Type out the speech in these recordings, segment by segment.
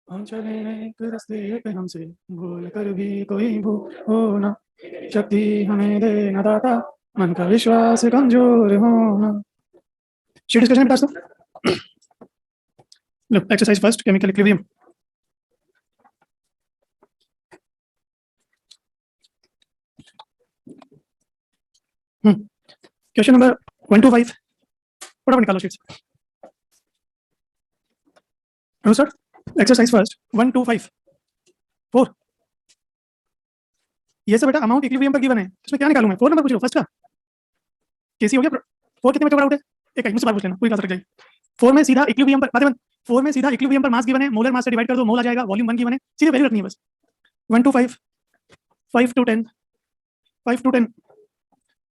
हम चले एक रास्ते पे हमसे भूल कर भी कोई भूल हो ना, शक्ति हमें दे न दाता, मन का विश्वास कमजोर होना। शीट डिस्कशन बता दो। लो exercise first, chemical equilibrium. Question number 1 to 5 फटाफट निकालो sheets. Sir exercise first 1 to 5 4। ये सब बेटा अमाउंट इक्विलिब्रियम पर गिवन है, इसमें क्या निकालूं मैं? 4 नंबर पूछ लो फर्स्ट का। केसी हो गया। 4 कितने में आउट है? एक मुझसे बात पूछ लेना, पूरी क्लास रख जाएगी। 4 में सीधा इक्विलिब्रियम पर बातें बंद। 4 में सीधा इक्विलिब्रियम पर मास गिवन है, मोलर मास से डिवाइड कर दो, मोल आ जाएगा, वॉल्यूम 1 गिवन है, सीधे वैल्यू रखनी है बस। 1 to 5 5 to 10 5 to 10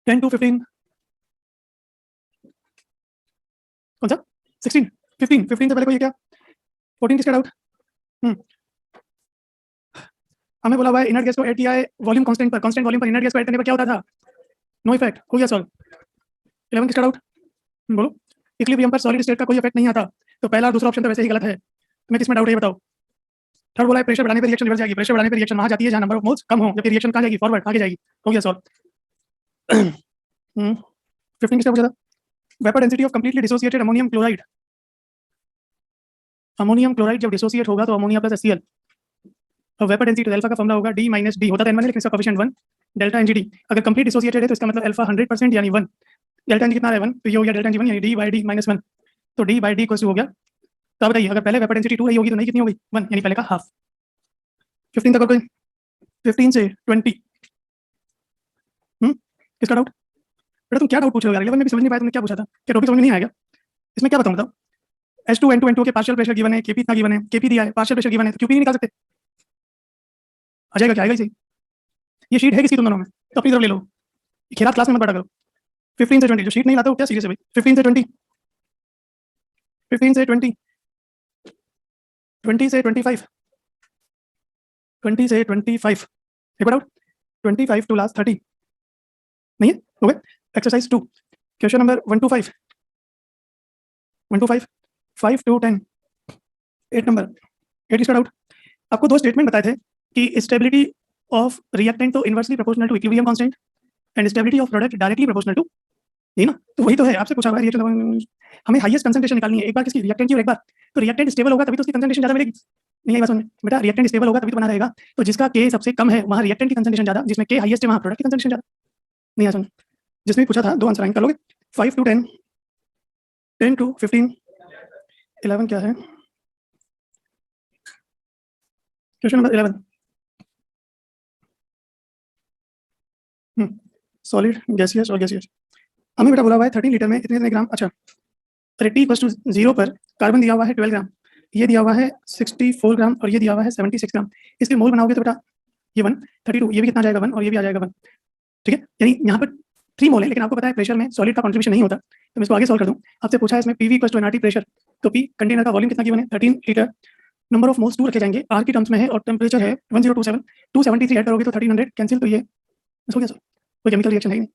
10 to 15 कौन सा 16 15 से पहले कोई है क्या? 14 किसका डाउट? हमें बोला हुआ है इनर्ट गैस को ऐड किया है वॉल्यूम कांस्टेंट पर, कांस्टेंट वॉल्यूम पर इनर्ट गैस को ऐड करने पर क्या होता था? No effect. हो गया सॉल्व। 11 किसका डाउट? बोलो। इक्विलिब्रियम पर सॉलिड स्टेट का कोई इफेक्ट नहीं आता, तो पहला और दूसरा ऑप्शन तो वैसे ही गलत है। तुम्हें किसमें डाउट है ये बताओ। थर्ड बोला है प्रेशर बढ़ाने पर रिएक्शन रिवर्स जाएगी, प्रेशर बढ़ाने पर रिएक्शन वहां जाती है जहां नंबर ऑफ मोल्स कम हो, जबकि रिएक्शन कहां जाएगी? फॉरवर्ड आगे जाएगी। हो गया सॉल्व। 15 किसका पूछा था? Vapour density of completely dissociated ammonium chloride. Ammonium chloride जब डिसोसिएट होगा तो अमोनिया प्लस HCl, और वेपर डेंसिटी अल्फा का फॉर्मूला होगा D - D, होता है n1 लेकिन इसका कोएफिशिएंट 1, डेल्टा NGD। अगर कंप्लीट डिसोसिएटेड है तो इसका मतलब अल्फा 100% यानी 1, डेल्टा NG कितना है 1, तो ये हो गया डेल्टा NG 1 यानी D/D - 1, तो D/D इक्वल्स टू हो गया। तो अब बताइए अगर पहले वेपर डेंसिटी 2 रही होगी तो नहीं कितनी होगी? 1 यानी पहले का हाफ। 15 तक और कोई? 15 से 20 किसका डाउट? बेटा तुम क्या डाउट पूछ रहे हो यार? 11 में भी समझ नहीं पाया तुमने क्या पूछा था? क्या टॉपिक समझ में नहीं आया क्या? इसमें क्या बताऊं बताओ। H2 N2 N2 के पार्शियल प्रेशर गिवन है, Kp इतना गिवन है, Kp दिया है, पार्शियल प्रेशर गिवन है, तो Qp नहीं निकाल सकते? आ जाएगा क्या? आएगा ही सही। ये शीट है किसी तुम दोनों में तो अपनी तरफ ले लो, खेला क्लास में मत बैठा करो। 15 से 20 जो शीट नहीं लाते हो क्या सीरियस है भाई? 15 से 20 15 से 20 20 से 25 20 से 25 एक बार आउट 25 टू लास्ट 30 नहीं है? हो गया। Exercise 2 question number 1 to 5 1 to 5 5 to 10 8 number 8 किसका डाउट? आपको दो स्टेटमेंट बताए थे कि स्टेबिलिटी ऑफ रिएक्टेंट तो inversely proportional to equilibrium constant and stability of product directly proportional to, यही ना? तो वही तो है, आपसे पूछा हुआ है रिएक्शन, हमें हाईएस्ट कंसंट्रेशन निकालनी है, एक बार किसकी? रिएक्टेंट की, और एक बार तो रिएक्टेंट स्टेबल होगा तभी तो उसकी कंसंट्रेशन ज्यादा मिलेगी। नहीं आई बात समझ में? बेटा रिएक्टेंट स्टेबल होगा तभी तो बना रहेगा, तो जिसका K सबसे कम है वहां रिएक्टेंट की कंसंट्रेशन ज्यादा, जिसमें K हाईएस्ट है वहां प्रोडक्ट की कंसंट्रेशन ज्यादा। नहीं आ समझ? जिसमें भी पूछा था दो आंसर आएंगे, कर लोगे? 5 to 10 10 to 15 11 क्या है? क्वेश्चन नंबर 11 सॉलिड गैसियस और गैसियस। हमें बेटा बोला हुआ है 13 लीटर में इतने ग्राम, अच्छा अरे T = 0 पर कार्बन दिया हुआ है 12 ग्राम, ये दिया हुआ है 64 ग्राम और ये दिया हुआ है 76 ग्राम। इसके मोल बनाओगे तो बेटा ये 1 32, ये भी कितना आ जाएगा 1 और ये भी आ जाएगा 1, ठीक है? यानी यहाँ पर 3 मोल है, लेकिन आपको पता है प्रेशर में सॉलिड का कंट्रीब्यूशन नहीं होता, तो मैं इसको आगे सॉल्व कर दूं। आपसे पूछा है इसमें PV = NRT प्रेशर, तो P कंटेनर का वॉल्यूम कितना गिवन है 13 लीटर, नंबर ऑफ मोल्स 2 रखे जाएंगे, R की टर्म्स में है और टेम्परेचर है 1027 273 ऐड करोगे तो 1300 कैंसिल, तो ये हो गया सर, कोई केमिकल रिएक्शन है ही नहीं।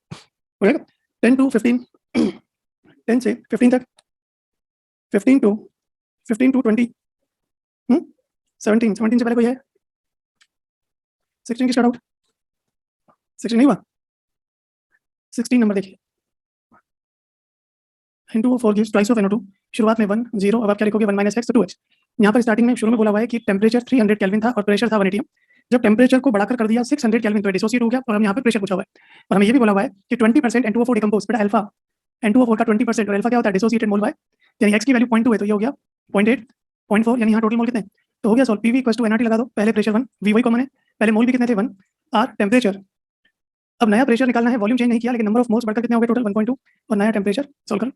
हो जाएगा 10 to 15 10 से 15 तक 15 to 20 17 से पहले कोई है? 16 किसका डाउट? 16 नहीं हुआ? 16 नंबर देखिए, N2O4 gives twice of NO2, शुरुआत में 1 0, अब आप क्या लिखोगे 1 - x तो 2x। यहाँ पर स्टार्टिंग में शुरू में बोला हुआ है कि टेम्परेचर 300 केल्विन था और प्रेशर था 1 atm, जब टेम्परेचर को बढ़ाकर कर दिया 600 केल्विन तो डिसोसिएट हो गया, और हम यहाँ पे प्रेशर पूछा हुआ है, और हमें ये भी बोला हुआ है कि 20% N2O4 डिकम्पोज, बेटा अल्फा N2O4 का 20% और अल्फा क्या होता है? डिसोसिएटेड मोल बाय, यानी x की वैल्यू 0.2 है तो ये हो गया 0.8 0.4, यानी यहाँ टोटल मोल कितने? तो हो गया सॉल्व। PV = NRT लगा दो, पहले प्रेशर 1, V वही कॉमन है, पहले मोल भी कितने थे 1, R टेम्परेचर। अब नया प्रेशर निकालना है, वॉल्यूम चेंज नहीं किया लेकिन नंबर ऑफ मोल्स बढ़कर कितने हो गए टोटल 1.2 और नया टेम्परेचर सॉल्व करो।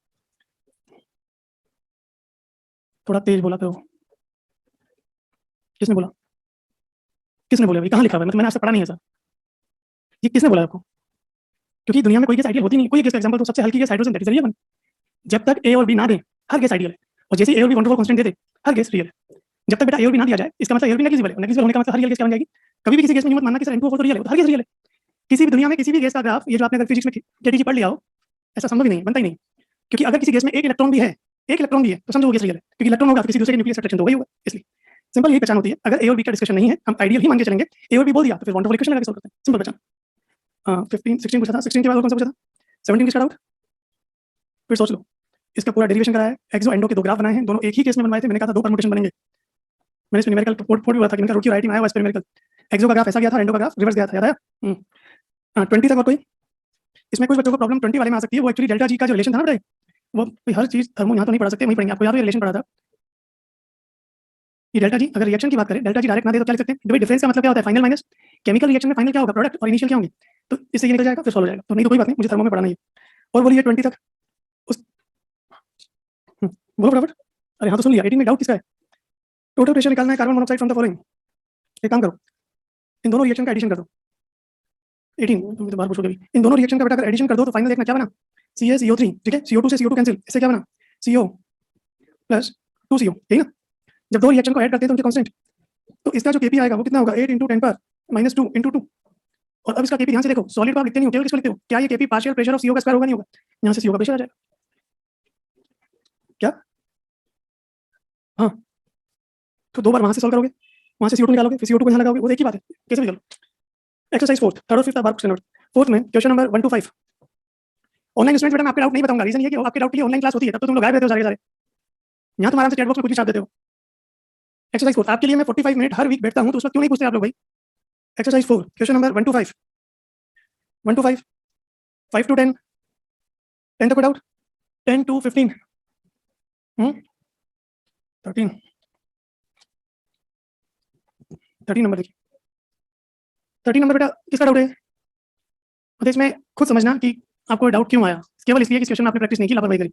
थोड़ा तेज बोला करो। किसने बोला? किसने बोला भाई? कहाँ लिखा हुआ है? मतलब मैंने आपसे पढ़ा नहीं है सर, ये किसने बोला आपको? क्योंकि दुनिया में कोई गैस आइडियल होती नहीं, कोई गैस का एग्जांपल तो सबसे हल्की gas hydrogen, that is real. जब तक A और B ना दे हर गैस आइडियल है, और जैसे A और B 1 to 4 constant they they her gas real है। जब तक बेटा A और B ना दिया जाए इसका मतलब A और B नेग्लिजिबल है, नेग्लिजिबल होने का मतलब हर रियल गैस क्या बन जाएगी? कभी भी किसी गैस में हिम्मत मानना कि सर N2O4 तो रियल है, तो हर गैस रियल है। किसी भी दुनिया में किसी भी गैस का ग्राफ, ये जो आपने अगर फिजिक्स में KTG पढ़ लिया हो, ऐसा संभव ही नहीं है, बनता ही नहीं, क्योंकि अगर किसी गैस में एक इलेक्ट्रॉन भी है तो समझो वो गैस रियल है, क्योंकि इलेक्ट्रॉन होगा तो किसी दूसरे के न्यूक्लियस अट्रैक्शन तो वही होगा। इसलिए सिंपल यही पहचान होती है। अगर ए और बी का डिस्कशन नहीं है, हम आइडियल ही मान के चलेंगे, ए और बी बोल दिया तो फिर वन टू वन इक्वेशन लगा के सॉल्व करते हैं, सिंपल पहचान। 15 16 पूछा था, 16 के बाद और कौन सा पूछा था? 17 की स्टार्ट आउट। फिर सोच लो, इसका पूरा डेरिवेशन कराया है, एक्सो एंडो के दो ग्राफ बनाए हैं, दोनों एक ही केस में बनवाए थे। मैंने कहा था दो परमुटेशन बनेंगे, मैंने इसमें न्यूमेरिकल पोर्ट भी बोला था कि इनका रुकी राइटिंग आया हुआ एक्सपेरिमेंटल। एक्सो का ग्राफ ऐसा गया था, एंडो का ग्राफ रिवर्स गया था, याद आया? 20 तक और कोई इसमें कुछ बच्चों को प्रॉब्लम 20 वाले में आ सकती है। वो एक्चुअली डेल्टा जी का जो रिलेशन था ना बेटा, वो हर चीज थर्मो यहाँ तो नहीं पढ़ा सकते, वहीं पढ़ेंगे। आपको याद है रिलेशन पढ़ा था ये डेल्टा जी, अगर रिएक्शन की बात करें डेल्टा जी डायरेक्ट ना दे तो क्या लिख सकते हैं? डिफरेंस का मतलब क्या होता है? फाइनल माइनस केमिकल रिएक्शन में फाइनल क्या होगा? प्रोडक्ट और इनिशियल क्या होंगे? तो इससे ये निकल जाएगा, फिर सॉल्व हो जाएगा। तो नहीं तो कोई बात नहीं, मुझे थर्मो में पढ़ना नहीं है। और बोलिए 20 तक उस बोलो फटाफट। अरे हाँ तो सुन लिया। 18 में डाउट किसका है? टोटल प्रेशर निकालना है carbon monoxide from the following. एक काम करो, इन दोनों रिएक्शन का एडिशन कर दो। 18 तुम तो बाहर पूछोगे भी। इन दोनों रिएक्शन का बेटा अगर एडिशन कर दो तो फाइनल देखना क्या बना? CaCO3, ठीक है, CO2 से CO2 कैंसिल, इससे क्या बना? CO प्लस 2CO, यही ना? जब दो रिएक्शन को ऐड करते हैं तो उनके कांस्टेंट, तो इसका जो केपी आएगा वो कितना होगा? 8 × 10⁻² × 2। और अब इसका केपी ध्यान से देखो, सॉलिड को आप लिखते नहीं हो, केवल किसको लिखते हो? क्या ये KP partial pressure of CO का स्क्वायर होगा? नहीं होगा? यहाँ से CO का प्रेशर आ जाएगा क्या? हाँ, तो दो बार वहां से सॉल्व करोगे, वहां से CO2 निकालोगे, फिर CO2 को यहाँ लगाओगे, वो एक ही बात है, कैसे भी करो। एक्सरसाइज 4 थर्ड और फिफ्थ बार क्वेश्चन नंबर 4 में question number 1 to 5। Online student बेटा मैं आपके डाउट नहीं बताऊंगा, रीजन ये कि आपके डाउट के लिए ऑनलाइन क्लास होती है, तब तो तुम लोग गायब रहते हो सारे के सारे। यहाँ तुम आराम से चैट बॉक्स में कुछ भी छाप देते हो। एक्सरसाइज 4 आपके लिए मैं 45 मिनट हर वीक बैठता हूँ, तो उस वक्त क्यों नहीं पूछते आप लोग भाई? Exercise 4 question number 1 to 5, 1 to 5, 5 to 10, 10 तक डाउट, 10 to 15, 13 नंबर देखिए। 13 नंबर बेटा किसका डाउट है? मतलब इसमें खुद समझना कि आपको डाउट क्यों आया, केवल इसलिए कि इस क्वेश्चन में आपने प्रैक्टिस नहीं की, लापरवाही करी।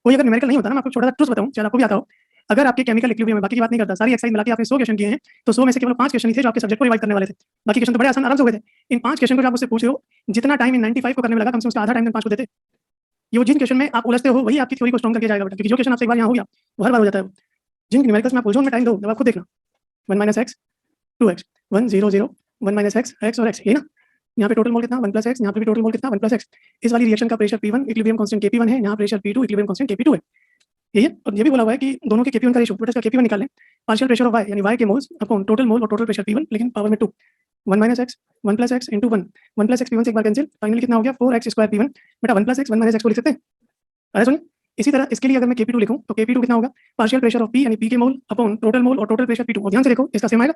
कोई अगर न्यूमेरिकल नहीं होता ना, मैं आपको छोटा सा ट्रूथ बताऊं, शायद आपको भी आता हो। अगर आपके केमिकल इक्विलिब्रियम में, बाकी की बात नहीं करता, सारी एक्सरसाइज मिला के आपने 100 क्वेश्चन किए हैं, तो 100 में से केवल 5 क्वेश्चन ही थे जो आपके सब्जेक्ट को रिवाइज करने वाले थे। बाकी क्वेश्चन तो बड़े आसान आराम से हो गए थे। इन 5 क्वेश्चन को जब आप मुझसे पूछ रहे हो, जितना टाइम इन 95 को करने में लगा, कम से कम उसका आधा टाइम 5 को देते। ये जिन क्वेश्चन में आप उलझते हो वही आपकी थ्योरी को स्ट्रॉन्ग करके जाएगा बेटा, क्योंकि जो क्वेश्चन आपसे एक बार यहाँ हो गया वो हर बार हो जाता है। जिन न्यूमेरिकल्स में आप उलझो उनमें टाइम दो, जब आप खुद देखना 1 - x 2x 1 0 0 1 - x x और x, ये ना यहाँ पे टोटल मोल कितना 1 + x, यहाँ पे भी टोटल मोल कितना 1 + x। इस वाली रिएक्शन का pressure P1 equilibrium constant Kp1 है, यहाँ pressure P2 equilibrium constant Kp2 है। यही है, और ये भी बोला हुआ है कि दोनों के Kp1 का रेशियो, बेटा इसका Kp1 निकाल लें, पार्शियल प्रेशर ऑफ y यानी y के मोल्स अपॉन टोटल मोल और टोटल प्रेशर P1 लेकिन पावर में 2, 1 - x 1 + x × 1, 1 + x P1 से एक बार कैंसिल, फाइनली कितना हो गया 4x² P1। बेटा 1 + x 1 - x को लिख सकते हैं। अरे सुनिए, इसी तरह इसके लिए अगर मैं Kp2 लिखूं तो Kp2 कितना होगा? पार्शियल प्रेशर ऑफ P यानी P के मोल अपॉन टोटल मोल और टोटल प्रेशर P2। और ध्यान से देखो इसका सेम आएगा,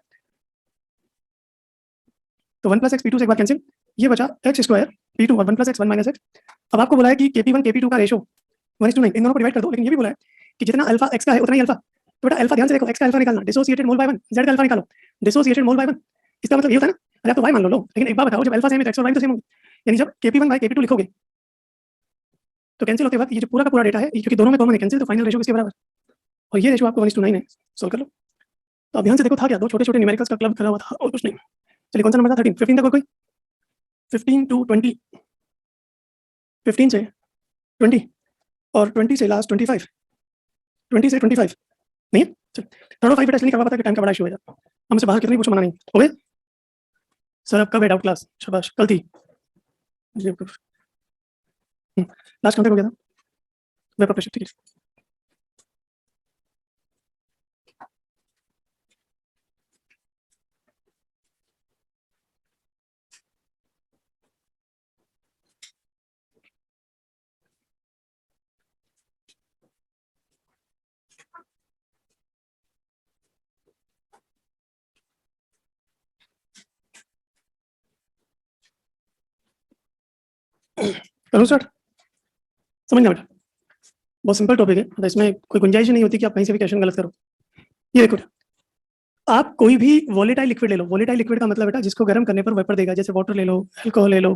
तो 1 + x P2 से एक बार कैंसिल, ये बचा x² P2 और 1 + x 1 - x। अब आपको बोला है कि Kp1 Kp2 का रेशो 1:9, इन दोनों को डिवाइड कर दो, लेकिन ये भी बोला है कि जितना अल्फा x का है उतना ही अल्फा। तो बेटा अल्फा ध्यान से देखो, x का अल्फा निकालना, डिसोसिएटेड मोल बाय 1, z का अल्फा निकालो, डिसोसिएटेड मोल बाय 1। इसका मतलब ये होता है ना, अरे आप तो y मान लो, लेकिन एक बात बताओ, जब अल्फा सेम है तो x और y तो सेम होंगे, यानी जब Kp1 / Kp2 लिखोगे तो कैंसिल होते वक्त ये जो पूरा का पूरा डेटा है, क्योंकि दोनों में कॉमन है कैंसिल, तो फाइनल रेशियो किसके बराबर? और ये रेशियो आपको 1:9 है। सॉल्व कर लो। तो अब ध्यान से देखो था क्या, दो छोटे छोटे न्यूमेरिकल्स का क्लब करा हुआ था और कुछ नहीं। चलिए कौन सा नंबर था? 13 15 तक और कोई? 15 to 20, 15 से 20 और 20 से लास्ट 25, 20 से 25 नहीं है। चल थर्ड और 5 बेटा इसलिए करवा पाता कि टाइम का बड़ा इशू है यार, हमसे बाहर कितनी पूछो मना नहीं हो गए। सर अब कब है डाउट क्लास? शाबाश, कल थी। लास्ट कब तक हो गया था? वेपर प्रेशर, ठीक है। करूँ स्टार्ट? समझना बेटा, बहुत सिंपल टॉपिक है, तो इसमें कोई गुंजाइश नहीं होती कि आप कहीं से भी क्वेश्चन गलत करो। ये देखो, आप कोई भी वोलेटाइल लिक्विड ले लो, वोलेटाइल लिक्विड का मतलब बेटा जिसको गर्म करने पर वेपर देगा, जैसे वाटर ले लो, अल्कोहल ले लो,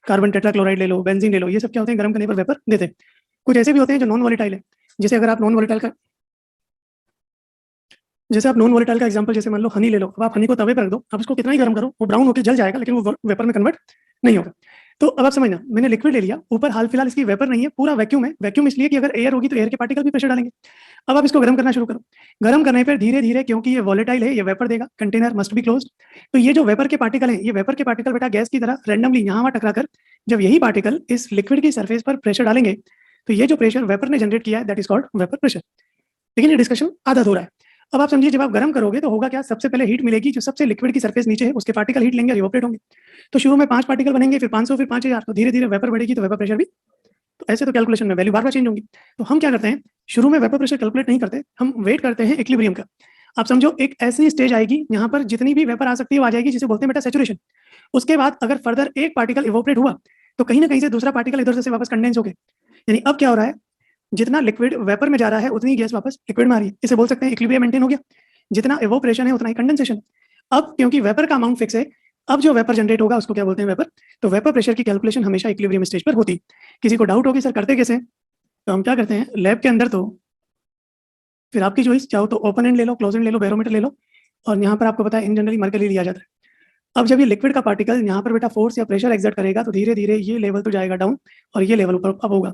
कार्बन टेट्राक्लोराइड ले लो, बेंजीन ले लो, ये सब क्या होते हैं? गर्म करने पर वेपर देते हैं। कुछ ऐसे भी होते हैं जो नॉन वोलेटाइल है, जैसे अगर आप नॉन वोलेटाइल का एग्जांपल जैसे मान लो हनी ले लो। अब आप हनी को तवे पर रख दो, आप उसको कितना ही गर्म करो वो ब्राउन होकर जल जाएगा, लेकिन वो वेपर में कन्वर्ट नहीं होगा। तो अब आप समझना, मैंने लिक्विड ले लिया, ऊपर हाल फिलहाल इसकी वेपर नहीं है, पूरा वैक्यूम है। वैक्यूम इसलिए कि अगर एयर होगी तो एयर के पार्टिकल भी प्रेशर डालेंगे। अब आप इसको गर्म करना शुरू करो, गर्म करने पर धीरे धीरे, क्योंकि ये वोलेटाइल है, ये वेपर देगा, कंटेनर मस्ट बी क्लोज्ड। तो ये जो वेपर के पार्टिकल है, ये वेपर के पार्टिकल बेटा गैस की तरह रैंडमली यहाँ वहाँ टकरा कर जब यही पार्टिकल इस लिक्विड की सरफेस पर प्रेशर डालेंगे तो ये जो प्रेशर वेपर ने जनरेट किया है that is called vapour pressure. लेकिन ये डिस्कशन आधा अधूरा है। अब आप समझिए जब आप गर्म करोगे तो होगा क्या, सबसे पहले हीट मिलेगी, जो सबसे लिक्विड की सरफेस नीचे है उसके पार्टिकल हीट लेंगे, इवोपरेट होंगे। तो शुरू में 5 पार्टिकल बनेंगे, फिर 500, फिर 5000, तो धीरे धीरे वेपर बढ़ेगी तो वेपर प्रेशर भी, तो ऐसे तो कैलकुलेशन में वैल्यू बार बार चेंज होंगी। तो हम क्या करते हैं, शुरू में वेपर प्रेशर कैलकुलेट नहीं करते, हम वेट करते हैं इक्विलिब्रियम का। आप समझो एक ऐसी स्टेज आएगी यहाँ पर जितनी भी वेपर आ सकती है वो आ जाएगी, जिसे बोलते हैं बेटा सैचुरेशन। उसके बाद अगर फर्दर एक पार्टिकल इवोपरेट हुआ तो कहीं ना कहीं से दूसरा पार्टिकल इधर से वापस कंडेंस हो गए। यानी अब क्या हो रहा है, जितना लिक्विड वेपर में जा रहा है उतनी गैस वापस लिक्विड में आ रही है। इसे बोल सकते हैं इक्विलिब्रियम मेंटेन हो गया। जितना इवोपरेशन है उतना ही कंडेंसेशन। अब क्योंकि वेपर का अमाउंट फिक्स है, अब जो वेपर जनरेट होगा उसको क्या बोलते हैं, वेपर। तो वेपर प्रेशर की कैलकुलेशन हमेशा इक्विलिब्रियम स्टेज पर होती। किसी को डाउट होगी सर करते कैसे, तो हम क्या करते हैं लैब के अंदर, तो फिर आपकी चॉइस, चाहो तो ओपन एंड ले लो, क्लोज एंड ले लो, बैरोमीटर ले लो, और यहाँ पर आपको पता है इन जनरली मरकरी लिया जाता है। अब जब ये लिक्विड का पार्टिकल यहाँ पर बेटा फोर्स या प्रेशर एक्सर्ट करेगा तो धीरे धीरे ये लेवल तो जाएगा डाउन और ये लेवल ऊपर अप होगा।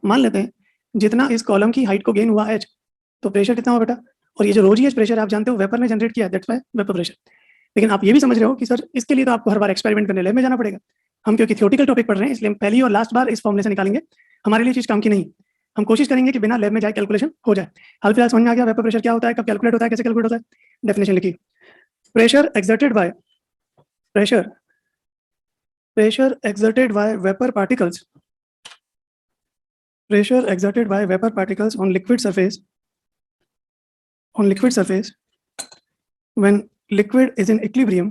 मान लेते हैं जितना इस कॉलम की हाइट को गेन हुआ h, तो प्रेशर कितना हुआ बेटा, और ये जो रो जी एच प्रेशर आप जानते हो वेपर ने जनरेट किया, दैट्स व्हाई वेपर प्रेशर। लेकिन आप ये भी समझ रहे हो कि सर इसके लिए तो आपको हर बार एक्सपेरिमेंट करने लैब में जाना पड़ेगा। हम क्योंकि थियोरेटिकल टॉपिक पढ़ रहे हैं इसलिए हम पहली और लास्ट बार इस फॉर्मूले से निकालेंगे, हमारे लिए चीज काम की नहीं। हम कोशिश करेंगे कि बिना लैब में जाए कैलकुलेशन हो जाए। हाल फिलहाल समझ में आ गया वेपर प्रेशर क्या होता है, कब कैलकुलेट होता है, कैसे कैलकुलेट होता है। डेफिनेशन लिखिए, pressure exerted by pressure exerted by vapor particles on liquid surface when liquid is in equilibrium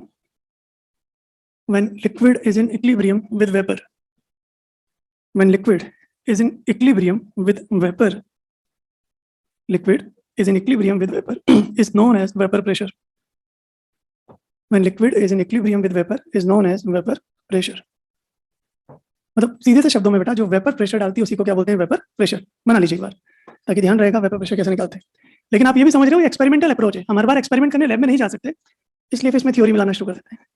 with vapor, is known as vapor pressure. When liquid is in equilibrium with vapor is known as vapor pressure. मतलब सीधे से शब्दों में बेटा जो vapour pressure डालती है उसी को क्या बोलते हैं, वेपर प्रेशर। बना लीजिए एक बार ताकि ध्यान रहेगा वेपर प्रेशर कैसे निकालते हैं। लेकिन आप ये भी समझ रहे हो एक्सपेरिमेंटल अप्रोच है, हम हर बार एक्सपेरिमेंट करने लैब में नहीं जा सकते, इसलिए फिर इसमें थ्योरी मिलाना शुरू कर देते हैं।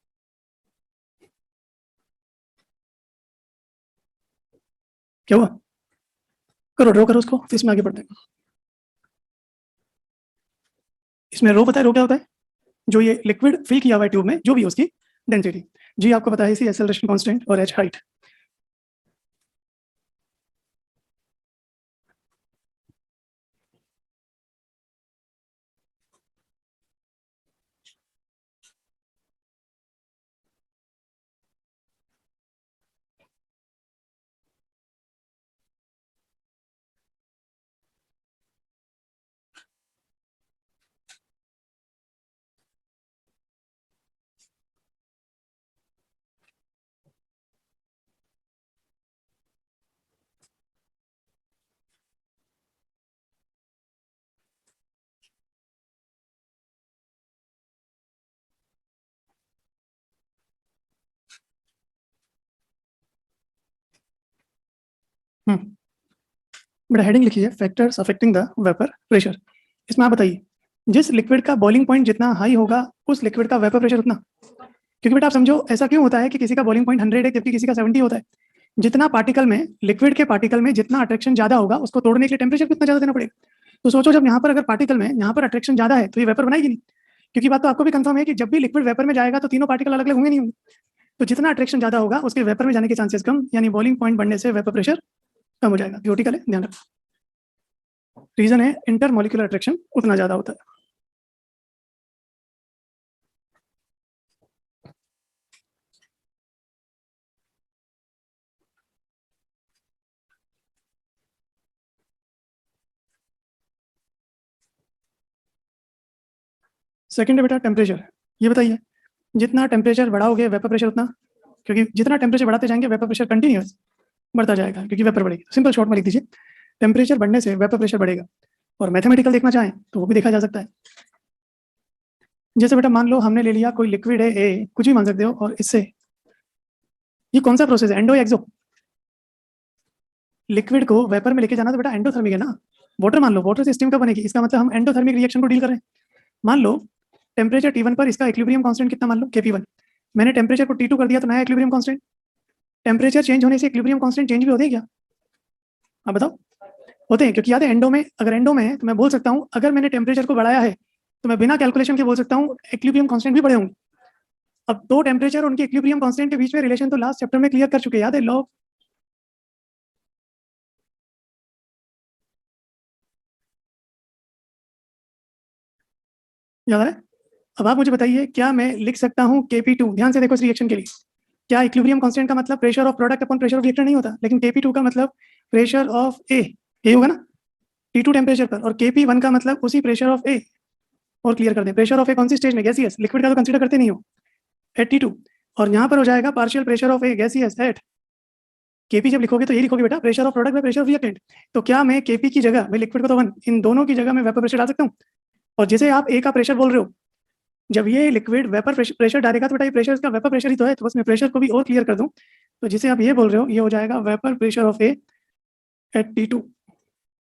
क्या हुआ, करो ड्रॉ करो उसको, फिर इसमें आगे बढ़ते हैं। इसमें रो पता है रो क्या होता है, जो ये लिक्विड फिल किया हुआ है ट्यूब में जो भी उसकी डेंसिटी, जी आपको पता है इसी एक्सेलरेशन कांस्टेंट और एच हाइट। बड़ा हेडिंग लिखी है factors affecting the vapour pressure. इसमें आप बताइए जिस लिक्विड का बॉइलिंग पॉइंट जितना हाई होगा उस लिक्विड का वेपर प्रेशर उतना। क्योंकि बेटा आप समझो ऐसा क्यों होता है कि किसी का बॉइलिंग पॉइंट 100 है जबकि किसी का 70 होता है। जितना पार्टिकल में, लिक्विड के पार्टिकल में जितना अट्रैक्शन ज्यादा होगा उसको तोड़ने के लिए टेम्परेचर कितना ज्यादा देना पड़ेगा। तो सोचो जब यहाँ पर अगर पार्टिकल में यहाँ पर अट्रैक्शन ज्यादा है तो ये वेपर बनाएगी नहीं। क्योंकि बात तो आपको भी कंफर्म है कि जब भी लिक्विड वेपर में जाएगा तो तीनों पार्टिकल अलग अलग होंगे नहीं होंगे। तो जितना अट्रैक्शन ज्यादा होगा उसके वेपर में जाने के चांसेस कम, यानी बॉइलिंग पॉइंट बढ़ने से वेपर प्रेशर कम हो जाएगा। थियोरेटिकल है, ध्यान रखो। रीजन है इंटरमोलिकुलर अट्रैक्शन उतना ज्यादा होता है। सेकंड है बेटा टेम्परेचर। ये बताइए जितना टेम्परेचर बढ़ाओगे वेपर प्रेशर उतना, क्योंकि जितना टेम्परेचर बढ़ाते जाएंगे वेपर प्रेशर कंटिन्यूअस बढ़ता जाएगा क्योंकि वेपर बढ़ेगी। सिंपल शॉर्ट में लिख दीजिए टेम्परेचर बढ़ने से वेपर प्रेशर बढ़ेगा। और मैथमेटिकल देखना चाहें तो वो भी देखा जा सकता है। जैसे बेटा मान लो हमने ले लिया कोई लिक्विड है ए, कुछ भी मान सकते हो, और इससे ये कौन सा प्रोसेस है, एंडो या एक्सो। लिक्विड को वेपर में लेके जाना तो बेटा एंडोथर्मिक है ना। वाटर मान लो, वाटर से स्टीम कब बनेगी, इसका मतलब हम एंडोथर्मिक रिएक्शन को डील कर रहे हैं। मान लो टेम्परेचर T1 पर इसका इक्विलिब्रियम कांस्टेंट कितना, मान लो Kp1। मैंने टेम्परेचर को T2 कर दिया तो नया इक्विलिब्रियम कांस्टेंट। टेम्परेचर चेंज होने से इक्विलिब्रियम कांस्टेंट चेंज भी होते हैं क्या, आप बताओ। होते हैं, क्योंकि याद है एंडो में, अगर एंडो में है तो मैं बोल सकता हूँ अगर मैंने टेम्परेचर को बढ़ाया है तो मैं बिना कैलकुलेशन के बोल सकता हूँ इक्विलिब्रियम कांस्टेंट भी बढ़े होंगे। अब दो टेम्परेचर और उनके इक्विलिब्रियम कांस्टेंट के बीच में रिलेशन तो लास्ट चैप्टर में क्लियर कर चुके, याद है? लॉ याद है? अब आप मुझे बताइए, क्या मैं लिख सकता हूँ Kp2? ध्यान से देखो इस रिएक्शन के लिए। क्या इक्विलिब्रियम कांस्टेंट का मतलब pressure of product upon pressure of reactor नहीं होता? लेकिन Kp2 का मतलब प्रेशर ऑफ ए, ये होगा ना, T2 टेम्परेचर पर, और Kp1 का मतलब उसी प्रेशर ऑफ ए। और क्लियर कर दें, प्रेशर ऑफ ए कौन सी स्टेज में? गैसियस। लिक्विड का तो कंसीडर करते नहीं हो, एट T2। और यहाँ पर हो जाएगा partial pressure of A gaseous at Kp। जब लिखोगे तो ये लिखोगे बेटा, pressure of product by pressure of reactant. तो क्या मैं Kp की जगह, भाई लिक्विड को तो 1, इन दोनों की जगह मैं वेपर प्रेशर डाल सकता हूँ? और जैसे आप ए का प्रेशर बोल रहे हो, जब ये लिक्विड वेपर प्रेशर डालेगा तो बेटा ये प्रेशर इसका वेपर प्रेशर ही तो है। तो बस मैं प्रेशर को भी और क्लियर कर दूं, तो जिसे आप ये बोल रहे हो ये हो जाएगा vapour pressure of A at T2।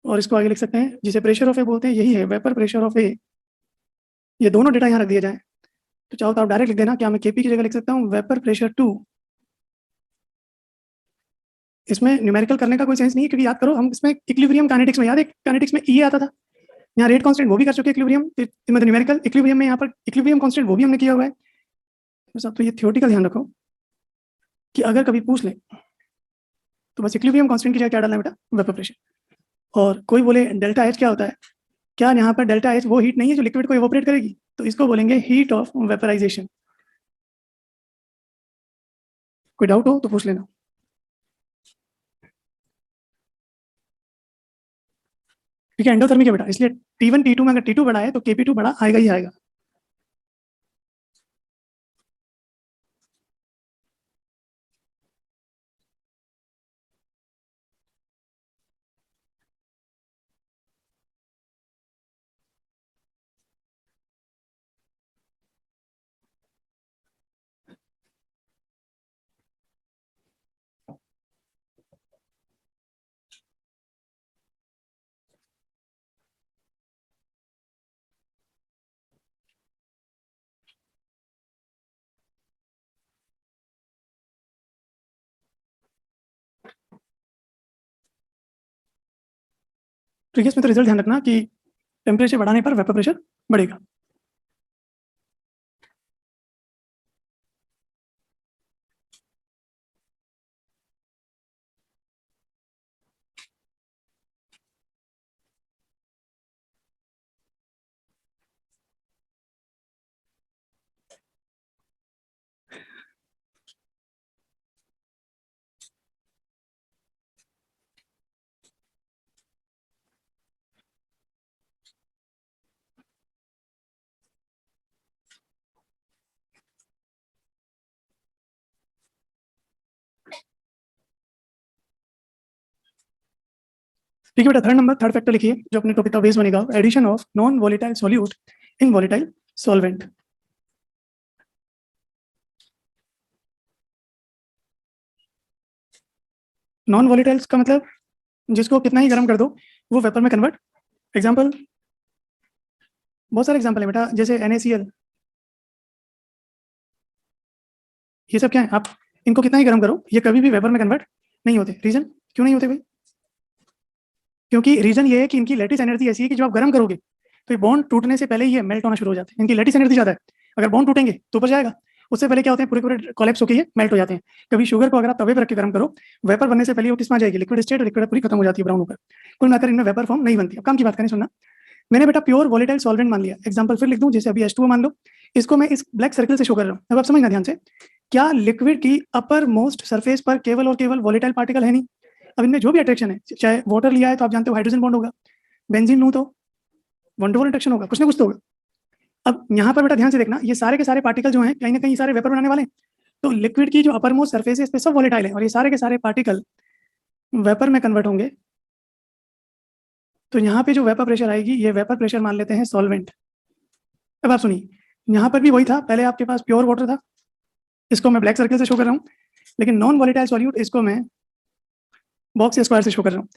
और इसको आगे लिख सकते हैं, जिसे प्रेशर ऑफ ए बोलते हैं यही है वेपर प्रेशर ऑफ ए। ये दोनों डेटा यहाँ रख दिए जाए, तो चाहो तो आप डायरेक्ट लिख देना, क्या मैं Kp की जगह लिख सकता हूँ वेपर प्रेशर 2। इसमें न्यूमेरिकल करने का कोई सेंस नहीं है, क्योंकि याद करो हम इसमें इक्विलिब्रियम काइनेटिक्स में, याद है काइनेटिक्स में ई आता था, यहाँ रेट कांस्टेंट वो भी कर चुके इक्विलिब्रियम, मतलब न्यूमेरिकल इक्विलिब्रियम में यहाँ पर इक्विलिब्रियम कांस्टेंट वो भी हमने किया हुआ है। बस आप तो ये थ्योरेटिकल ध्यान रखो कि अगर कभी पूछ ले तो बस इक्विलिब्रियम कांस्टेंट की जगह क्या डालना है बेटा? Vapour pressure. और कोई बोले डेल्टा एच क्या होता है, क्या यहाँ पर डेल्टा एच वो हीट नहीं है जो लिक्विड को इवोपरेट करेगी? तो इसको बोलेंगे हीट ऑफ वेपराइजेशन। कोई डाउट हो तो पूछ लेना। ठीक है, एंडोथर्मिक है बेटा, इसलिए T1 T2 में अगर T2 बड़ा है तो Kp2 बड़ा आएगा ही आएगा। तो इसमें तो रिजल्ट ध्यान रखना कि टेम्परेचर बढ़ाने पर वेपर प्रेशर बढ़ेगा। ठीक है बेटा, थर्ड फैक्टर लिखिए जो अपने टॉपिक का बेस बनेगा, addition of non volatile solute in volatile solvent. Non volatiles का मतलब जिसको कितना ही गर्म कर दो वो वेपर में कन्वर्ट। एग्जांपल, बहुत सारे एग्जांपल है बेटा, जैसे NaCl, ये सब क्या है? आप इनको कितना ही गर्म करो ये कभी भी वेपर में कन्वर्ट नहीं होते। रीजन क्यों नहीं होते भाई? क्योंकि रीजन ये है कि इनकी लेटिस एनर्जी ऐसी है कि जब आप गर्म करोगे तो ये बॉन्ड टूटने से पहले ही ये मेल्ट होना शुरू हो जाते हैं। इनकी लेटिस एनर्जी ज्यादा है, अगर बॉन्ड टूटेंगे तो ऊपर जाएगा, उससे पहले क्या होते हैं, पूरे पूरे कोलैप्स होकर ये मेल्ट हो जाते हैं। कभी शुगर को अगर आप तवे पर रख के गर्म करो, वेपर बनने से पहले वो किस में आ जाएगी? लिक्विड स्टेट, लिक्विड पूरी खत्म हो जाती है, ब्राउन होकर। कुल मिलाकर इनमें वेपर फॉर्म नहीं बनती। अब काम की बात करें, सुनना, मैंने बेटा प्योर वोलेटाइल सॉल्वेंट मान लिया। एग्जांपल फिर लिख दूं, जैसे अभी H2O मान लो, इसको मैं इस ब्लैक सर्कल से शो कर रहा हूं। अब आप समझना ध्यान से, क्या लिक्विड की अपर मोस्ट सरफेस पर केवल और केवल वोलेटाइल पार्टिकल है? नहीं। अब इनमें जो भी अट्रैक्शन है, चाहे वाटर लिया है तो आप जानते हो हाइड्रोजन बॉन्ड होगा, बेंजीन लूं तो वंडरवॉल इंटरेक्शन होगा, कुछ ना कुछ तो होगा। अब यहाँ पर बेटा ध्यान से देखना, ये सारे के सारे पार्टिकल जो हैं कहीं ना कहीं सारे वेपर बनाने वाले हैं। तो लिक्विड की जो अपर मोस्ट सरफेस है इस पे सब वोलेटाइल है और ये सारे के सारे पार्टिकल वेपर में कन्वर्ट होंगे। तो यहाँ पे जो वेपर प्रेशर आएगी ये वेपर प्रेशर मान लेते हैं सॉल्वेंट। अब आप सुनिए, यहाँ पर भी वही था, पहले आपके पास प्योर वाटर था, इसको मैं ब्लैक सर्कल से शो कर रहा हूँ, लेकिन नॉन वोलेटाइल सॉल्यूट इसको मैं बॉक्स या स्क्वायर से शो कर रहा हूँ।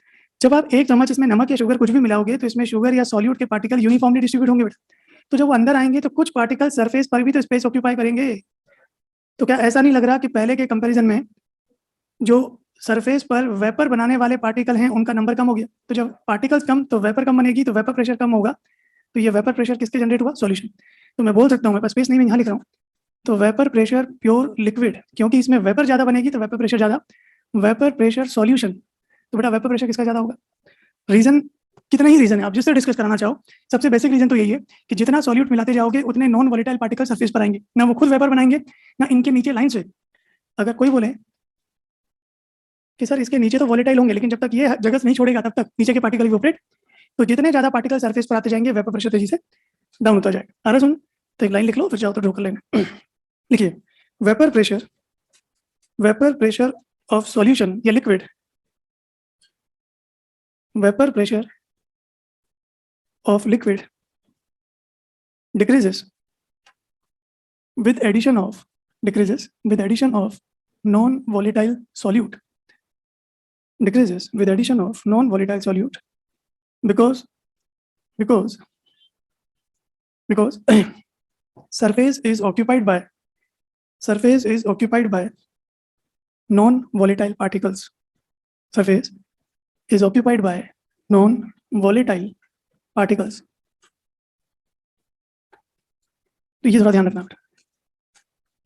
जब आप एक चम्मच इसमें नमक या शुगर कुछ भी मिलाओगे तो इसमें शुगर या सॉल्यूट के पार्टिकल यूनिफॉर्मली डिस्ट्रीब्यूट होंगे बेटा। तो जब वो अंदर आएंगे तो कुछ पार्टिकल सरफेस पर भी तो स्पेस ऑक्यूपाई करेंगे। तो क्या ऐसा नहीं लग रहा कि पहले के कंपैरिजन में जो सरफेस पर वेपर बनाने वाले पार्टिकल हैं उनका नंबर कम हो गया? तो जब पार्टिकल्स कम तो वेपर कम बनेगी, तो वेपर प्रेशर कम होगा, तो ये वेपर प्रेशर किसके जनरेट हुआ? सॉल्यूशन। तो मैं बोल सकता हूँ, मेरे पास स्पेस नहीं, मैं यहाँ लिख रहा हूँ, तो वेपर प्रेशर प्योर लिक्विड, क्योंकि इसमें वेपर ज्यादा बनेगी तो वेपर प्रेशर ज्यादा। वेपर प्रेशर सॉल्यूशन, तो बेटा वेपर प्रेशर किसका ज्यादा होगा? रीजन कितना ही रीजन है, आप जिससे डिस्कस कराना चाहो, सबसे बेसिक रीजन तो यही है कि जितना सॉल्यूट मिलाते जाओगे उतने नॉन वोलेटाइल पार्टिकल सरफेस पर आएंगे, ना वो खुद वेपर बनाएंगे ना इनके नीचे लाइन से। अगर कोई बोले कि सर इसके नीचे तो वोलेटाइल होंगे लेकिन जब तक ये जगह नहीं छोड़ेगा तब तक नीचे के पार्टिकल इवोपरेट, तो जितने ज्यादा पार्टिकल सरफेस पर आते जाएंगे वेपर प्रेशर तेजी से डाउन होता जाएगा। आ रहा सुन? तो एक लाइन लिख लो फिर जाओ तो ड्रॉ कर लेना। लिखिए, वेपर प्रेशर ऑफ सॉल्यूशन या liquid, vapour pressure of liquid decreases with addition of non-volatile solute, decreases with addition of non-volatile solute because surface is occupied by non-volatile particles. Surface is occupied by non-volatile particles. तो ये थोड़ा ध्यान रखना,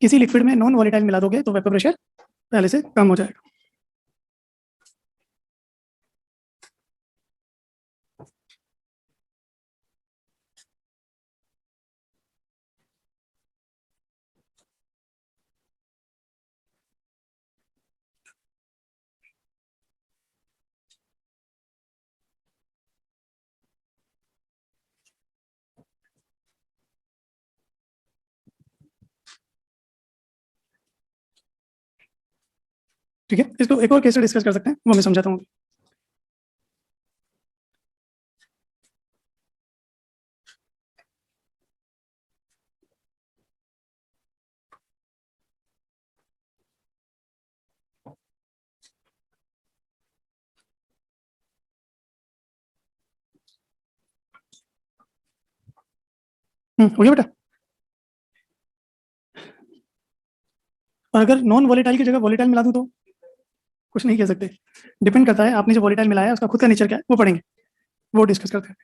किसी liquid में non volatile मिला दोगे तो वेपर प्रेशर पहले से कम हो जाएगा। ठीक है, इसको एक और केस से डिस्कस कर सकते हैं, वो मैं समझाता हूँ। हो गया बेटा। और अगर नॉन वोलेटाइल की जगह वोलेटाइल मिला दूं तो कुछ नहीं कह सकते, डिपेंड करता है आपने जो वोलेटाइल मिलाया है उसका खुद का नेचर क्या है, वो पढ़ेंगे, वो डिस्कस करते हैं।